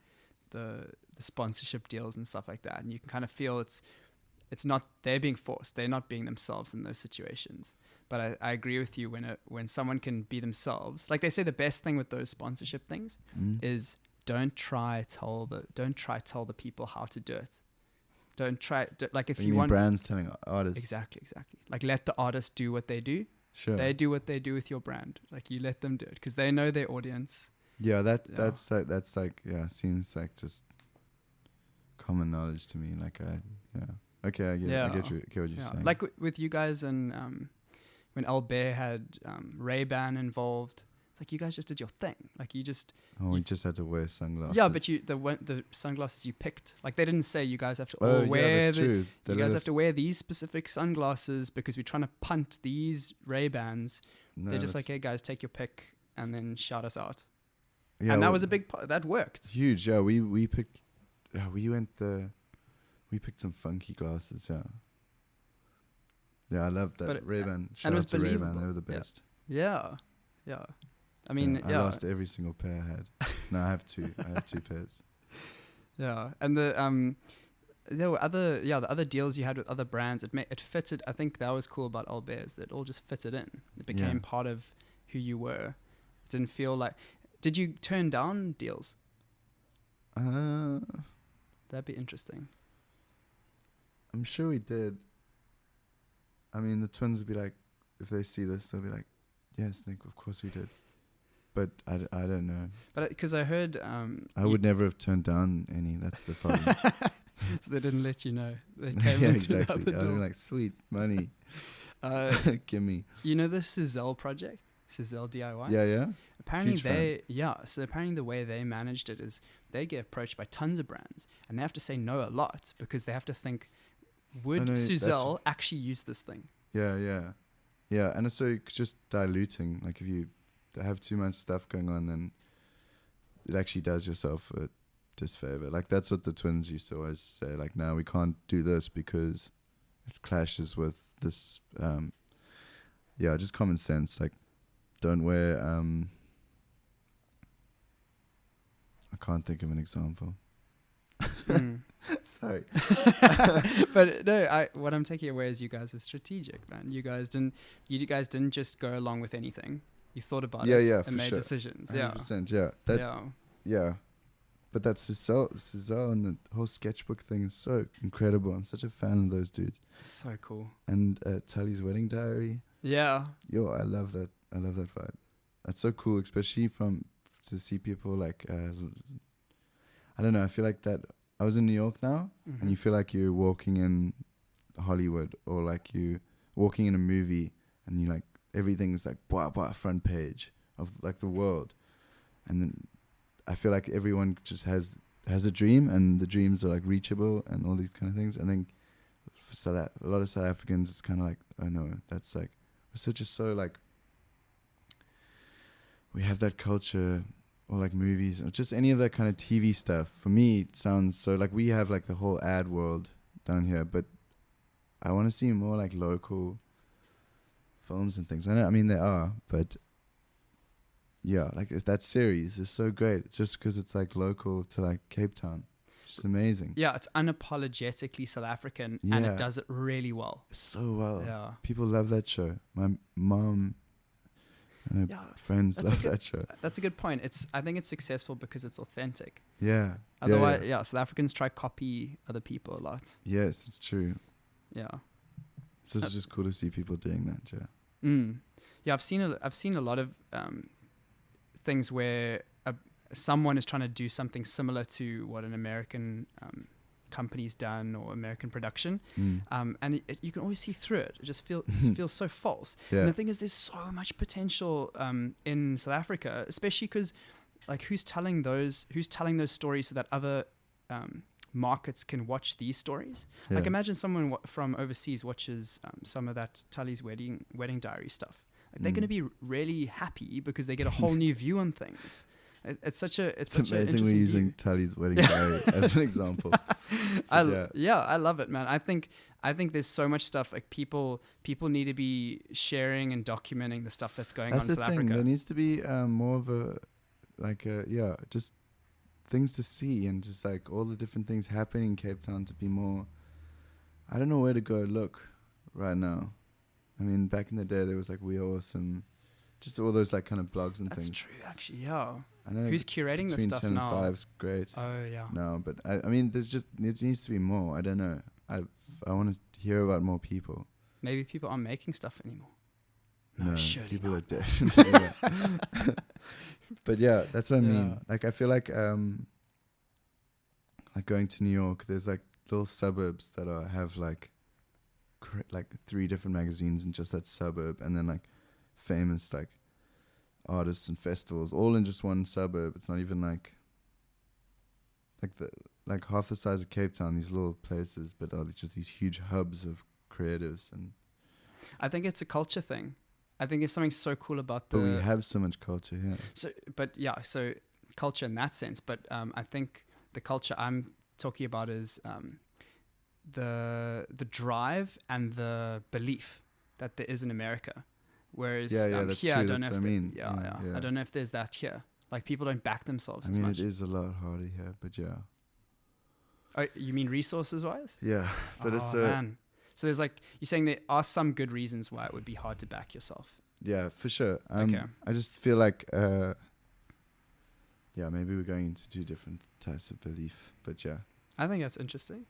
the sponsorship deals and stuff like that. And you can kind of feel it's not they're being forced. They're not being themselves in those situations. But I agree with you when someone can be themselves. Like they say, the best thing with those sponsorship things is don't try tell the people how to do it. If you want brands telling artists. Exactly. Like let the artist do what they do. Sure. They do what they do with your brand. Like you let them do it because they know their audience. Yeah, that's seems like just common knowledge to me. Like okay, I get what you're saying. Like with you guys and when Bairre had Ray-Ban involved, it's like you guys just did your thing. Like you just had to wear sunglasses. Yeah, but the sunglasses you picked, like they didn't say you guys have to wear you guys have to wear these specific sunglasses because we're trying to punt these Ray-Bans. No, they're just like, hey guys, take your pick and then shout us out. Yeah, and that was a big part. That worked. Huge. Yeah, we picked yeah, we picked some funky glasses. Yeah, I loved that. Ray-Ban. Shout out to Ray-Ban. They were the best. Yeah. I mean, I lost every single pair I had. No, I have two. I have two pairs. Yeah, and there were the other deals you had with other brands. It fitted. I think that was cool about Old Bairre, that it all just fitted in. It became part of who you were. It didn't feel like. Did you turn down deals? That'd be interesting. I'm sure we did. I mean, the twins would be like, if they see this, they'll be like, yes, Nick, of course we did. But I don't know. But because I heard... I would never have turned down any. That's the problem. So they didn't let you know. They came yeah, into exactly. the I door. was like, sweet, money. Gimme. You know the Sizell project? Sizell DIY? Yeah. Apparently so apparently the way they managed it is they get approached by tons of brands and they have to say no a lot because they have to think, would Sizell actually use this thing? Yeah. And so it's just diluting. Like if you have too much stuff going on, then it actually does yourself a disfavor. Like that's what the twins used to always say. Like, no, we can't do this because it clashes with this. Just common sense. Like, don't wear. I can't think of an example. Sorry. But no, what I'm taking away is you guys were strategic, man. You guys didn't just go along with anything. You thought about it and made decisions. 100%, yeah. But that's Sizell and the whole sketchbook thing is so incredible. I'm such a fan of those dudes. So cool. And Tully's Wedding Diary. Yeah. I love that. I love that vibe. That's so cool, especially to see people like, I don't know, I feel like that. I was in New York now, and you feel like you're walking in Hollywood, or like you walking in a movie, and you like everything's like front page of like the world, and then I feel like everyone just has a dream, and the dreams are like reachable, and all these kind of things. I think for a lot of South Africans, it's kind of like, oh no, that's like so like we have that culture. Or like movies, or just any of that kind of TV stuff. For me, it sounds so like we have like the whole ad world down here, but I want to see more like local films and things. I mean, there are, but yeah, like that series is so great. It's just because it's like local to like Cape Town. It's amazing. Yeah, it's unapologetically South African, and it does it really well. So well. Yeah. People love that show. My mom and friends love that show. That's a good point. I think it's successful because it's authentic. Yeah. Otherwise, South Africans try copy other people a lot. Yes, it's true. Yeah. So it's just cool to see people doing that. Yeah. Yeah, I've seen a lot of things where someone is trying to do something similar to what an American company's done or American production, and you can always see through it. It just feels so false. Yeah. And the thing is, there's so much potential in South Africa, especially because like who's telling those stories so that other markets can watch these stories. Yeah. Like imagine someone from overseas watches some of that Tully's wedding diary stuff. Like, they're going to be really happy because they get a whole new view on things. It's amazing we're using Tully's Wedding Diary as an example. I love it, man. I think there's so much stuff like people need to be sharing and documenting the stuff that's going on in South Africa. There needs to be more of just things to see, and just like all the different things happening in Cape Town to be more. I don't know where to go look right now. I mean, back in the day there was like We Awesome, just all those like kind of blogs and things. That's true, actually. Yeah. I know. Who's curating this stuff now? 10 and 5's great. Oh yeah. No, but I mean, there needs to be more. I don't know. I want to hear about more people. Maybe people aren't making stuff anymore. No, surely people not. are definitely. But yeah, that's what I mean. Like I feel like going to New York, there's like little suburbs that have like 3 different magazines in just that suburb, and then like famous like artists and festivals all in just one suburb. It's not even like half the size of Cape Town, these little places, but just these huge hubs of creatives. And I think it's a culture thing. I think there's something so cool about but we have so much culture here. So culture in that sense, but I think the culture I'm talking about is the drive and the belief that there is in America. Whereas that's here, true. I don't know That's if what I mean. I don't know if there's that here. Like people don't back themselves as much. It is a lot harder here, but yeah. Oh, you mean resources wise? Yeah, but oh, it's man. So there's like you're saying there are some good reasons why it would be hard to back yourself. Yeah, for sure. Okay. I just feel like maybe we're going into two different types of belief, but yeah. I think that's interesting.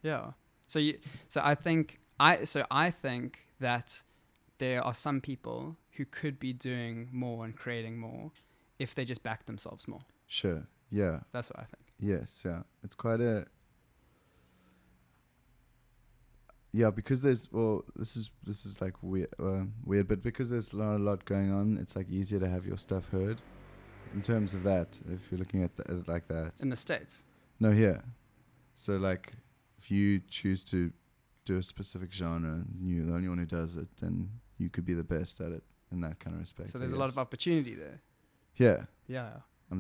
Yeah. So I think that there are some people who could be doing more and creating more if they just back themselves more. Sure. Yeah. That's what I think. Yes. Yeah. It's quite a. Yeah, because this is like weird, but because there's not a lot going on, it's like easier to have your stuff heard. In terms of that, if you're looking at it like that. In the States? No, here. So like, if you choose to do a specific genre, and you're the only one who does it, then you could be the best at it in that kind of respect. So there's a lot of opportunity there. Yeah. Yeah.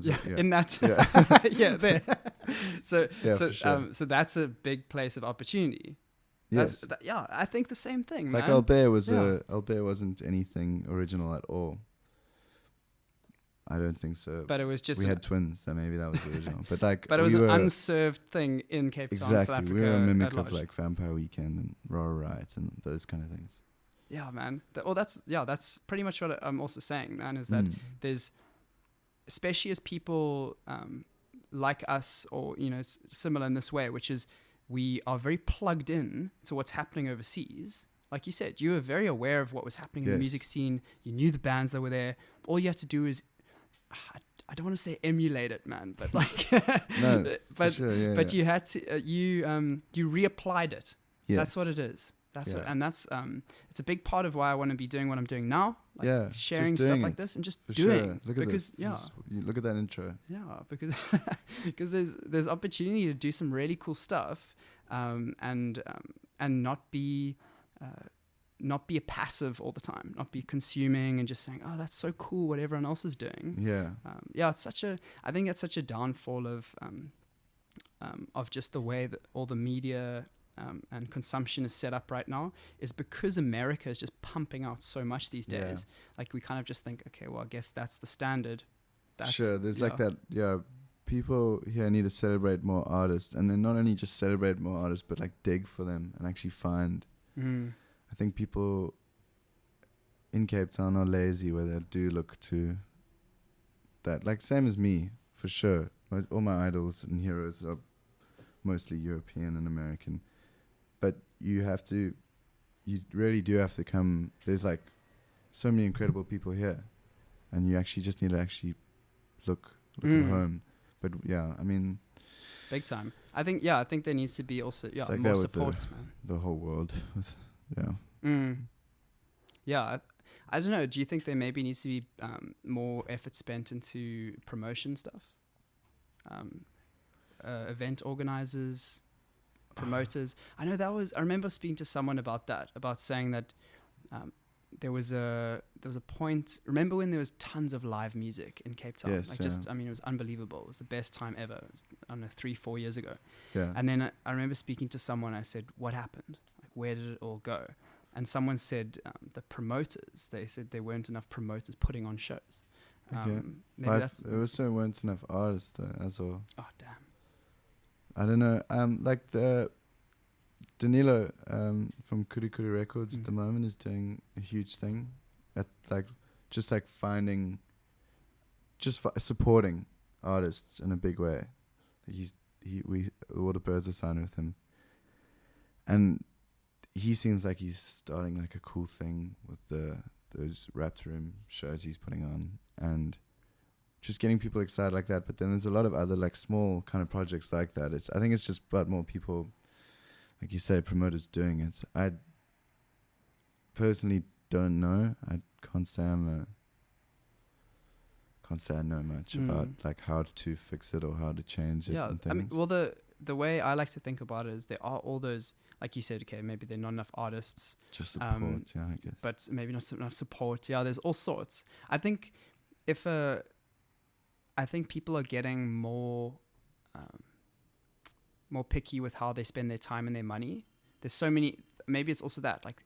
Yeah. In that. Yeah. Yeah, there. So sure. so that's a big place of opportunity. Yes. I think the same thing, like man. Bairre wasn't anything original at all. I don't think so. But it was just... We had twins, so maybe that was the original. But like... But it was an unserved thing in Cape Town, South Africa. We were a mimic of like Vampire Weekend and Raw Riot and those kind of things. Yeah, man. That's pretty much what I'm also saying, man, is that there's... Especially as people like us or, similar in this way, which is we are very plugged in to what's happening overseas. Like you said, you were very aware of what was happening in the music scene. You knew the bands that were there. All you had to do is... I don't want to say emulate it, man, but like, no, but sure, yeah, but you had to you reapplied it. Yes. That's what it is. That's what, and that's it's a big part of why I want to be doing what I'm doing now. Like sharing stuff like this and just doing. Sure. Look at this. You look at that intro. Yeah, because there's opportunity to do some really cool stuff, and not be a passive all the time, not be consuming and just saying, oh, that's so cool what everyone else is doing. Yeah. I think it's such a downfall of just the way that all the media and consumption is set up right now, is because America is just pumping out so much these days. Like we kind of just think, okay, well, I guess that's the standard. There's like that. People here need to celebrate more artists, and then not only just celebrate more artists, but like dig for them and actually find. I think people in Cape Town are lazy where they do look to that. Like, same as me, for sure. All my idols and heroes are mostly European and American. But you really do have to come. There's like so many incredible people here. And you actually just need to actually look at home. But yeah, I mean... Big time. I think there needs to be also like more support, man. The whole world. Yeah, I don't know. Do you think there maybe needs to be more effort spent into promotion stuff? Event organizers, promoters. I remember speaking to someone about that, about saying that there was a point. Remember when there was tons of live music in Cape Town? Yes, it was unbelievable. It was the best time ever. It was, I don't know, 3-4 years ago. Yeah. And then I remember speaking to someone. I said, "What happened? Like, where did it all go?" And someone said the promoters. They said there weren't enough promoters putting on shows. Maybe there also weren't enough artists as well. Oh damn! I don't know. Like the Danilo from Kuri Kuri Records at the moment is doing a huge thing at supporting artists in a big way. All the Birds are signed with him, and he seems like he's starting like a cool thing with those Raptor Room shows he's putting on and just getting people excited like that. But then there's a lot of other like small kind of projects like that. I think it's just about more people, like you say, promoters doing it. I personally don't know. I can't say I know much about like how to fix it or how to change it. Yeah, and things. I mean, well, the way I like to think about it is there are all those, like you said, okay, maybe there are not enough artists. Just support, I guess. But maybe not enough support. Yeah, there's all sorts. I think people are getting more more picky with how they spend their time and their money. There's so many. Maybe it's also that like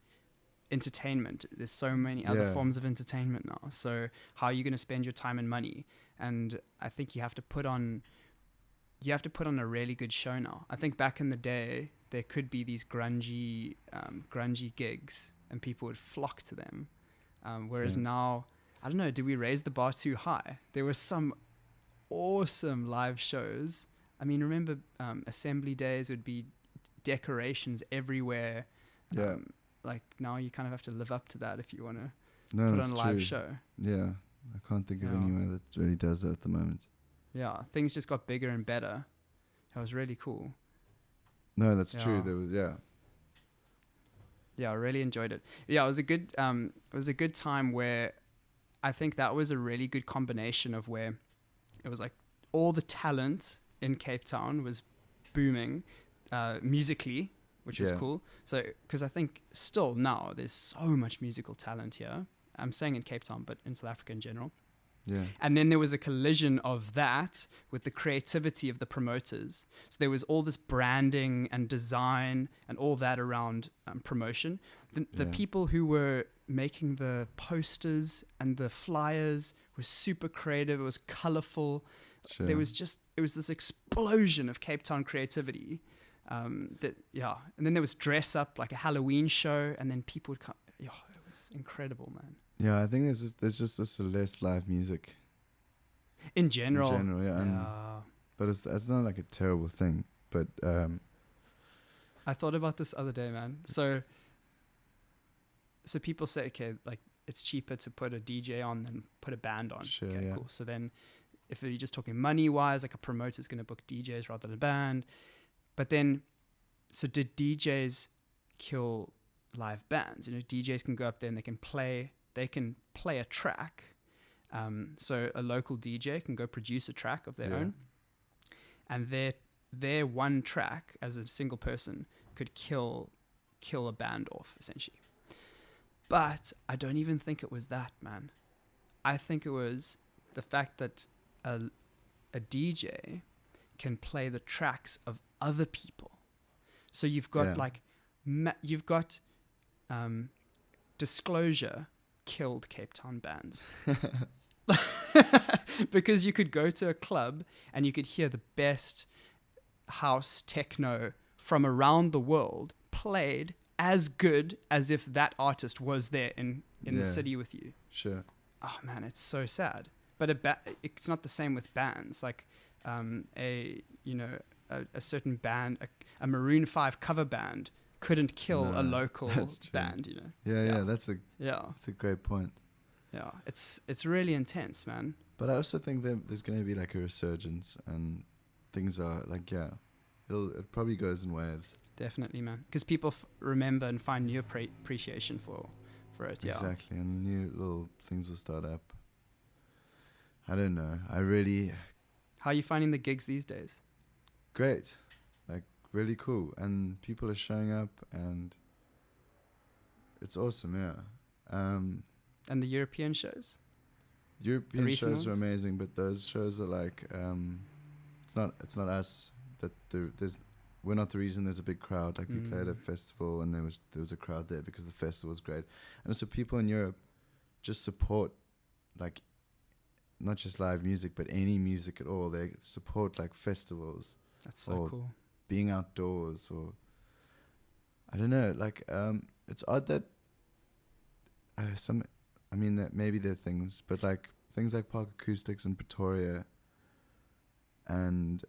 entertainment. There's so many other forms of entertainment now. So how are you going to spend your time and money? And I think you have to put on a really good show now. I think back in the day there could be these grungy gigs and people would flock to them. Whereas now, I don't know, did we raise the bar too high? There were some awesome live shows. I mean, remember assembly days would be decorations everywhere. Like now you kind of have to live up to that if you want to put on a live show. Yeah, I can't think of anywhere that really does that at the moment. Yeah, things just got bigger and better. That was really cool. No, that's true. There was Yeah, I really enjoyed it. Yeah, it was a good time where I think that was a really good combination of where it was like all the talent in Cape Town was booming musically, which was cool. So, because I think still now there's so much musical talent here. I'm saying in Cape Town, but in South Africa in general. Yeah. And then there was a collision of that with the creativity of the promoters. So there was all this branding and design and all that around promotion. The people who were making the posters and the flyers were super creative. It was colorful. Sure. It was this explosion of Cape Town creativity. And then there was dress up, like a Halloween show, and then people would come. Yeah, it was incredible, man. Yeah, I think there's just less live music. In general, yeah. But it's not like a terrible thing. But I thought about this other day, man. So people say, okay, like it's cheaper to put a DJ on than put a band on. Sure, okay, cool. So then, if you're just talking money wise, like a promoter's going to book DJs rather than a band. But then, so did DJs kill live bands? You know, DJs can go up there and they can play a track. So a local DJ can go produce a track of their own, and their one track as a single person could kill a band off, essentially. But I don't even think it was that, man. I think it was the fact that a DJ can play the tracks of other people. So you've got Disclosure killed Cape Town bands. Because you could go to a club and you could hear the best house techno from around the world played as good as if that artist was there in the city with you. Sure. Oh man, it's so sad. But it's not the same with bands. Like a certain band, a Maroon 5 cover band couldn't kill a local band, you know. That's a great point. Yeah, it's really intense, man. But I also think that there's going to be like a resurgence, and things are like it probably goes in waves. Definitely, man, because people remember and find new appreciation for it. Yeah, exactly, and new little things will start up. I don't know. How are you finding the gigs these days? Great, like really cool, and people are showing up, and it's awesome. Yeah. And the European shows? European shows are amazing, but those shows are like it's not us that we're not the reason there's a big crowd. Like we played at a festival and there was a crowd there because the festival was great. And so people in Europe just support like not just live music but any music at all. They support like festivals. That's so cool. Being outdoors, or I don't know, like it's odd that that maybe there are things, but like things like Park Acoustics in Pretoria and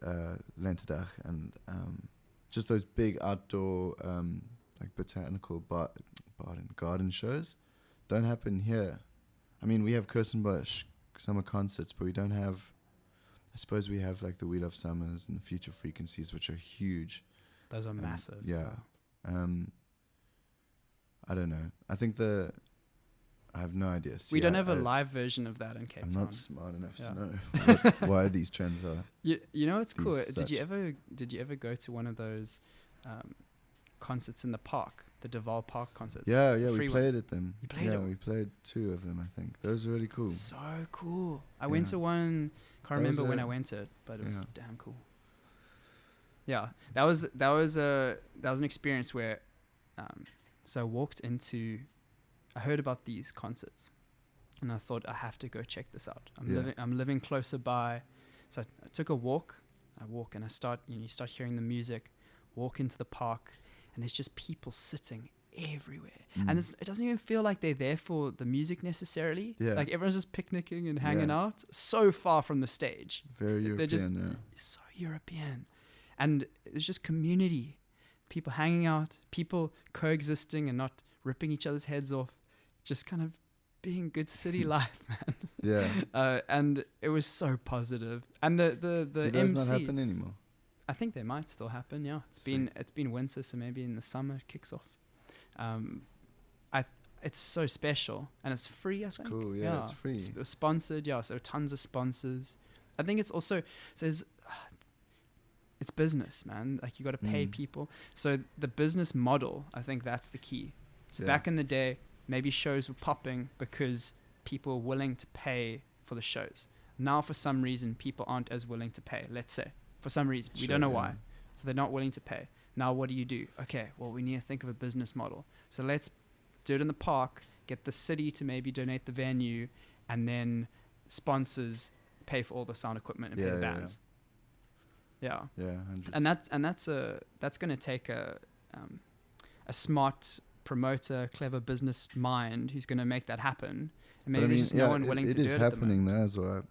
Lentedag and just those big outdoor like botanical garden shows don't happen here. I mean, we have Kirstenbosch summer concerts, but we don't have. I suppose we have like the We Love Summers and the Future Frequencies, which are huge. Those are massive. Yeah. I don't know. I think I have no idea. We don't have a live version of that in Cape Town. I'm not smart enough to know why these trends are. You know what's cool? Did you ever go to one of those concerts in the park, the Duval Park concerts? Yeah, we played at them. You played them? We played 2 of them, I think. Those were really cool. So cool. I went to one. Can't remember when I went to it, but it was damn cool. Yeah, that was an experience where, so I walked into, I heard about these concerts, and I thought I have to go check this out. I'm living closer by, so I took a walk. I walk and I start, you start hearing the music, walk into the park, and there's just people sitting everywhere, and it doesn't even feel like they're there for the music necessarily. Like everyone's just picnicking and hanging out, so far from the stage. Very European. They're just so European. And it's just community, people hanging out, people coexisting and not ripping each other's heads off, just kind of being good city life, man. Yeah. And it was so positive. And the Do those MC, not happen anymore? I think they might still happen. Yeah, it's been winter, so maybe in the summer it kicks off. It's so special and it's free. I think. Cool. Yeah, it's free. It's sponsored. Yeah, so tons of sponsors. I think it's also says. It's business, man. Like you got to pay people. So the business model, I think that's the key. So back in the day, maybe shows were popping because people were willing to pay for the shows. Now, for some reason, people aren't as willing to pay. Let's say for some reason, we don't know why. So they're not willing to pay. Now, what do? Okay, well, we need to think of a business model. So let's do it in the park. Get the city to maybe donate the venue, and then sponsors pay for all the sound equipment and pay the bands. Yeah. Yeah. And that's going to take a smart promoter, clever business mind who's going to make that happen. And maybe there's just no one willing to do it. It is happening now as well.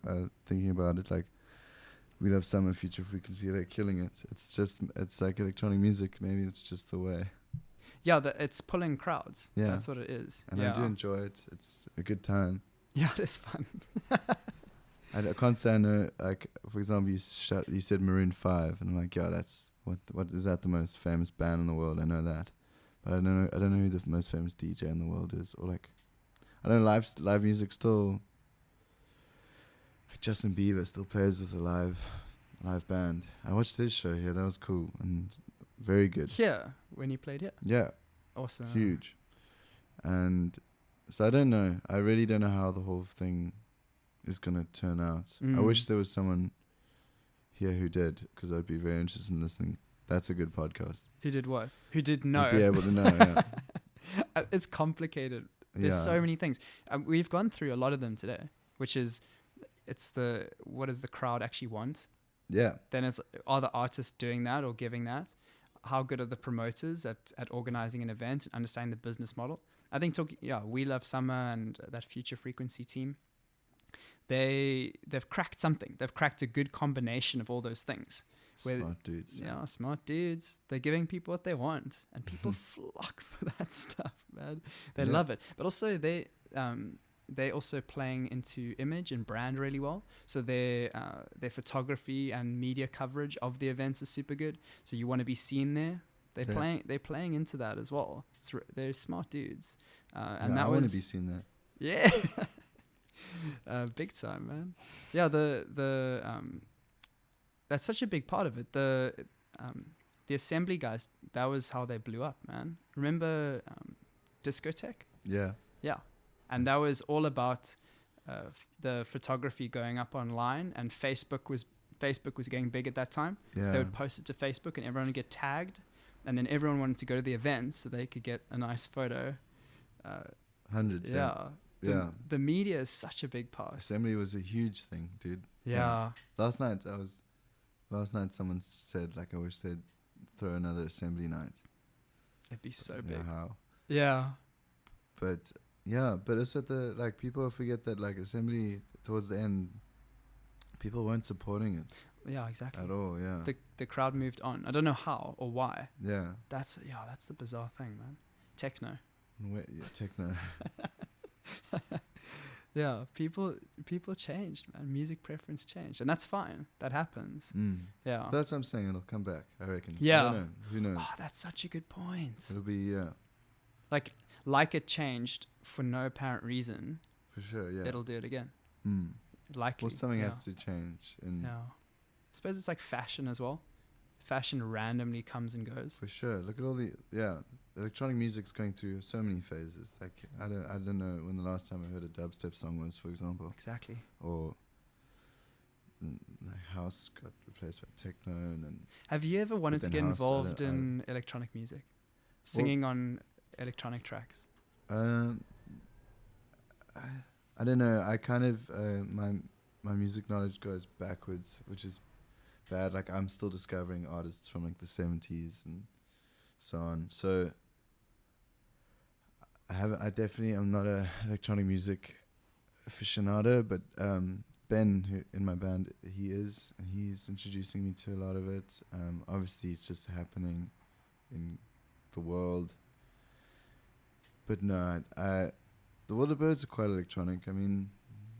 Thinking about it, like we'll have Summer Future Frequency. They're killing it. It's like electronic music. Maybe it's just the way. Yeah, it's pulling crowds. Yeah. That's what it is. And I do enjoy it. It's a good time. Yeah, it is fun. I can't say I know, like, for example, you said Maroon 5, and I'm like, yeah, that's, what is that the most famous band in the world? I know that. But I don't know who the most famous DJ in the world is. Or, like, I don't know, live music still, like Justin Bieber still plays with a live band. I watched his show here, that was cool, and very good. Here, when he played here? Yeah. Awesome. Huge. And so I don't know. I really don't know how the whole thing is going to turn out. I wish there was someone here who did, because I'd be very interested in listening. That's a good podcast. Who did what? Who did know? You'd be able to know, yeah. It's complicated. There's so many things. We've gone through a lot of them today, which is, what does the crowd actually want? Yeah. Then are the artists doing that or giving that? How good are the promoters at organizing an event and understanding the business model? I think We Love Summer and that Future Frequency team, they've cracked something. They've cracked a good combination of all those things. Smart dudes. Yeah, smart dudes. They're giving people what they want, and people flock for that stuff, man. They love it. But also they're also playing into image and brand really well. So their photography and media coverage of the events is super good. So you want to be seen there. They're playing into that as well. They're smart dudes. I want to be seen there. Yeah. Big time, man. Yeah, that's such a big part of it. The assembly guys, that was how they blew up, man. Remember Discotheque? Yeah. Yeah. And that was all about the photography going up online, and Facebook was getting big at that time. Yeah. So they would post it to Facebook and everyone would get tagged, and then everyone wanted to go to the event so they could get a nice photo. Hundreds. Yeah. The media is such a big part. Assembly was a huge thing, dude. Yeah. Last night someone said, like, I wish they'd throw another assembly night. It'd be so big. How? Yeah. But it's at the, people forget that, assembly towards the end, people weren't supporting it. Yeah, exactly. At all, yeah. The crowd moved on. I don't know how or why. Yeah. That's the bizarre thing, man. Techno. Techno. Yeah, people changed, man. Music preference changed, and that's fine. That happens. Yeah, but that's what I'm saying. It'll come back, I reckon. Yeah, I don't know. Who knows? Oh, that's such a good point. It'll be like it changed for no apparent reason. For sure, yeah. It'll do it again. Likely. Well, something has to change. I suppose it's like fashion as well. Fashion randomly comes and goes. For sure. Look at all electronic music's going through so many phases. Like I don't know when the last time I heard a dubstep song was, for example. Exactly. Or then like house got replaced by techno, and then Have you ever wanted to then get house, involved in electronic music? Singing on electronic tracks? I don't know. I kind of my music knowledge goes backwards, which is bad. Like I'm still discovering artists from like the 70s and so on. So I definitely am not a electronic music aficionado, but Ben, who in my band, he is, and he's introducing me to a lot of it. Obviously, it's just happening in the world. But no, the Waterbirds are quite electronic. I mean,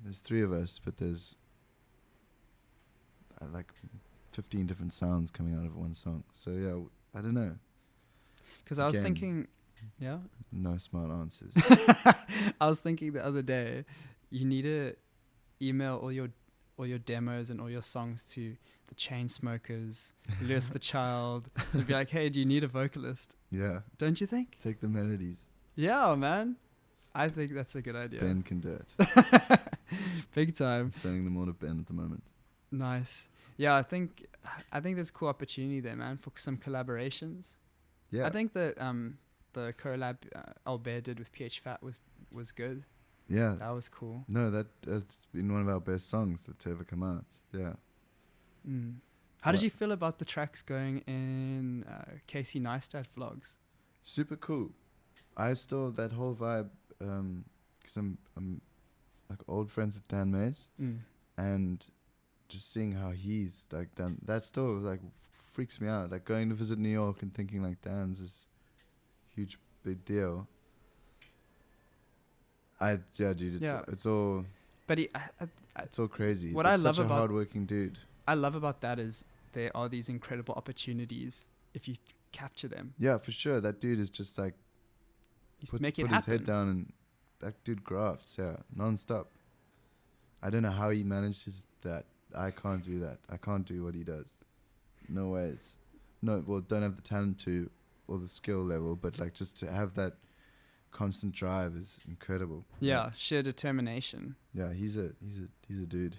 there's 3 of us, but there's like 15 different sounds coming out of one song. So yeah, I don't know. Because I was thinking, yeah. No smart answers. I was thinking the other day, you need to email all your demos and all your songs to the Chainsmokers, Lewis the Child, and be like, hey, do you need a vocalist? Yeah. Don't you think? Take the melodies. Yeah, man. I think that's a good idea. Ben can do it. Big time. I'm sending them all to Ben at the moment. Nice. Yeah, I think there's cool opportunity there, man, for some collaborations. Yeah. I think that the collab Bairre did with PH Fat was good. Yeah. That was cool. No, that's been one of our best songs to ever come out. Yeah. How did you feel about the tracks going in Casey Neistat vlogs? Super cool. I stole that whole vibe because I'm like old friends with Dan Mays, and just seeing how he's like done that still like freaks me out. Like going to visit New York and thinking like Dan's this huge big deal. Dude, it's all. But it's all crazy. What He's I such love a about hardworking dude. I love about that is there are these incredible opportunities if you capture them. Yeah, for sure. That dude is just like put his head down, and that dude grafts, non-stop. I don't know how he manages that. I can't do that. I can't do what he does. No ways. No, well, don't have the talent to, or the skill level, but like just to have that constant drive is incredible. Yeah, sheer determination. Yeah, he's a dude.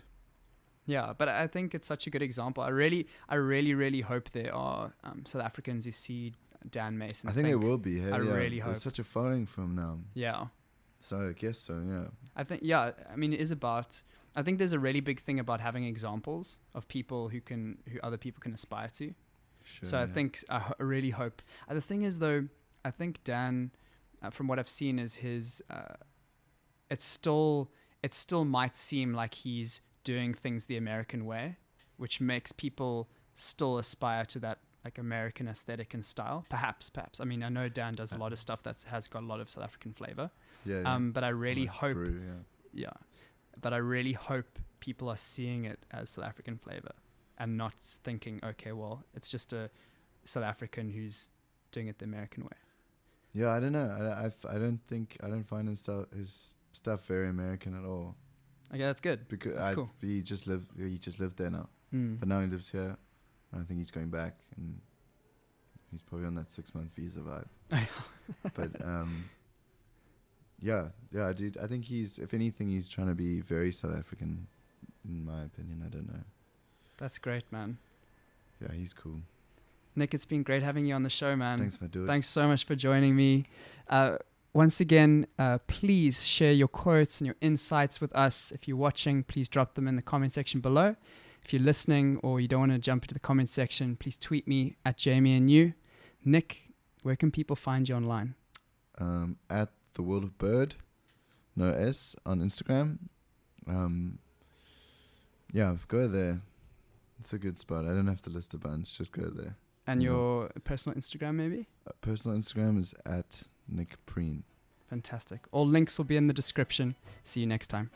Yeah, but I think it's such a good example. I really hope there are South Africans who see Dan Mason. I think there will be. Hey, I really hope. There's such a following for him now. Yeah. So I guess so. Yeah. I think. Yeah. I mean, it is about. I think there's a really big thing about having examples of people who other people can aspire to. Sure, so I think I really hope. The thing is, though, I think Dan, from what I've seen, is his. It still might seem like he's doing things the American way, which makes people still aspire to that like American aesthetic and style. Perhaps. I mean, I know Dan does a lot of stuff that has got a lot of South African flavor. Yeah. But I really hope. Brew, yeah. But I really hope people are seeing it as South African flavor and not thinking, okay, well, it's just a South African who's doing it the American way. Yeah, I don't know. I don't find his stuff very American at all. Okay, that's good. Because that's cool. He just lived there now. But now he lives here. And I think he's going back, and he's probably on that 6-month visa vibe. But dude, I think if anything, he's trying to be very South African, in my opinion. I don't know. That's great, man. Yeah, he's cool. Nic, it's been great having you on the show, man. Thanks, my dude. Thanks so much for joining me. Once again, please share your quotes and your insights with us. If you're watching, please drop them in the comment section below. If you're listening or you don't want to jump into the comment section, please tweet me at Jamie and you. Nic, where can people find you online? At The World of Bird, no S, on Instagram. Go there. It's a good spot. I don't have to list a bunch. Just go there. And your personal Instagram, maybe? Personal Instagram is at Nic Preen. Fantastic. All links will be in the description. See you next time.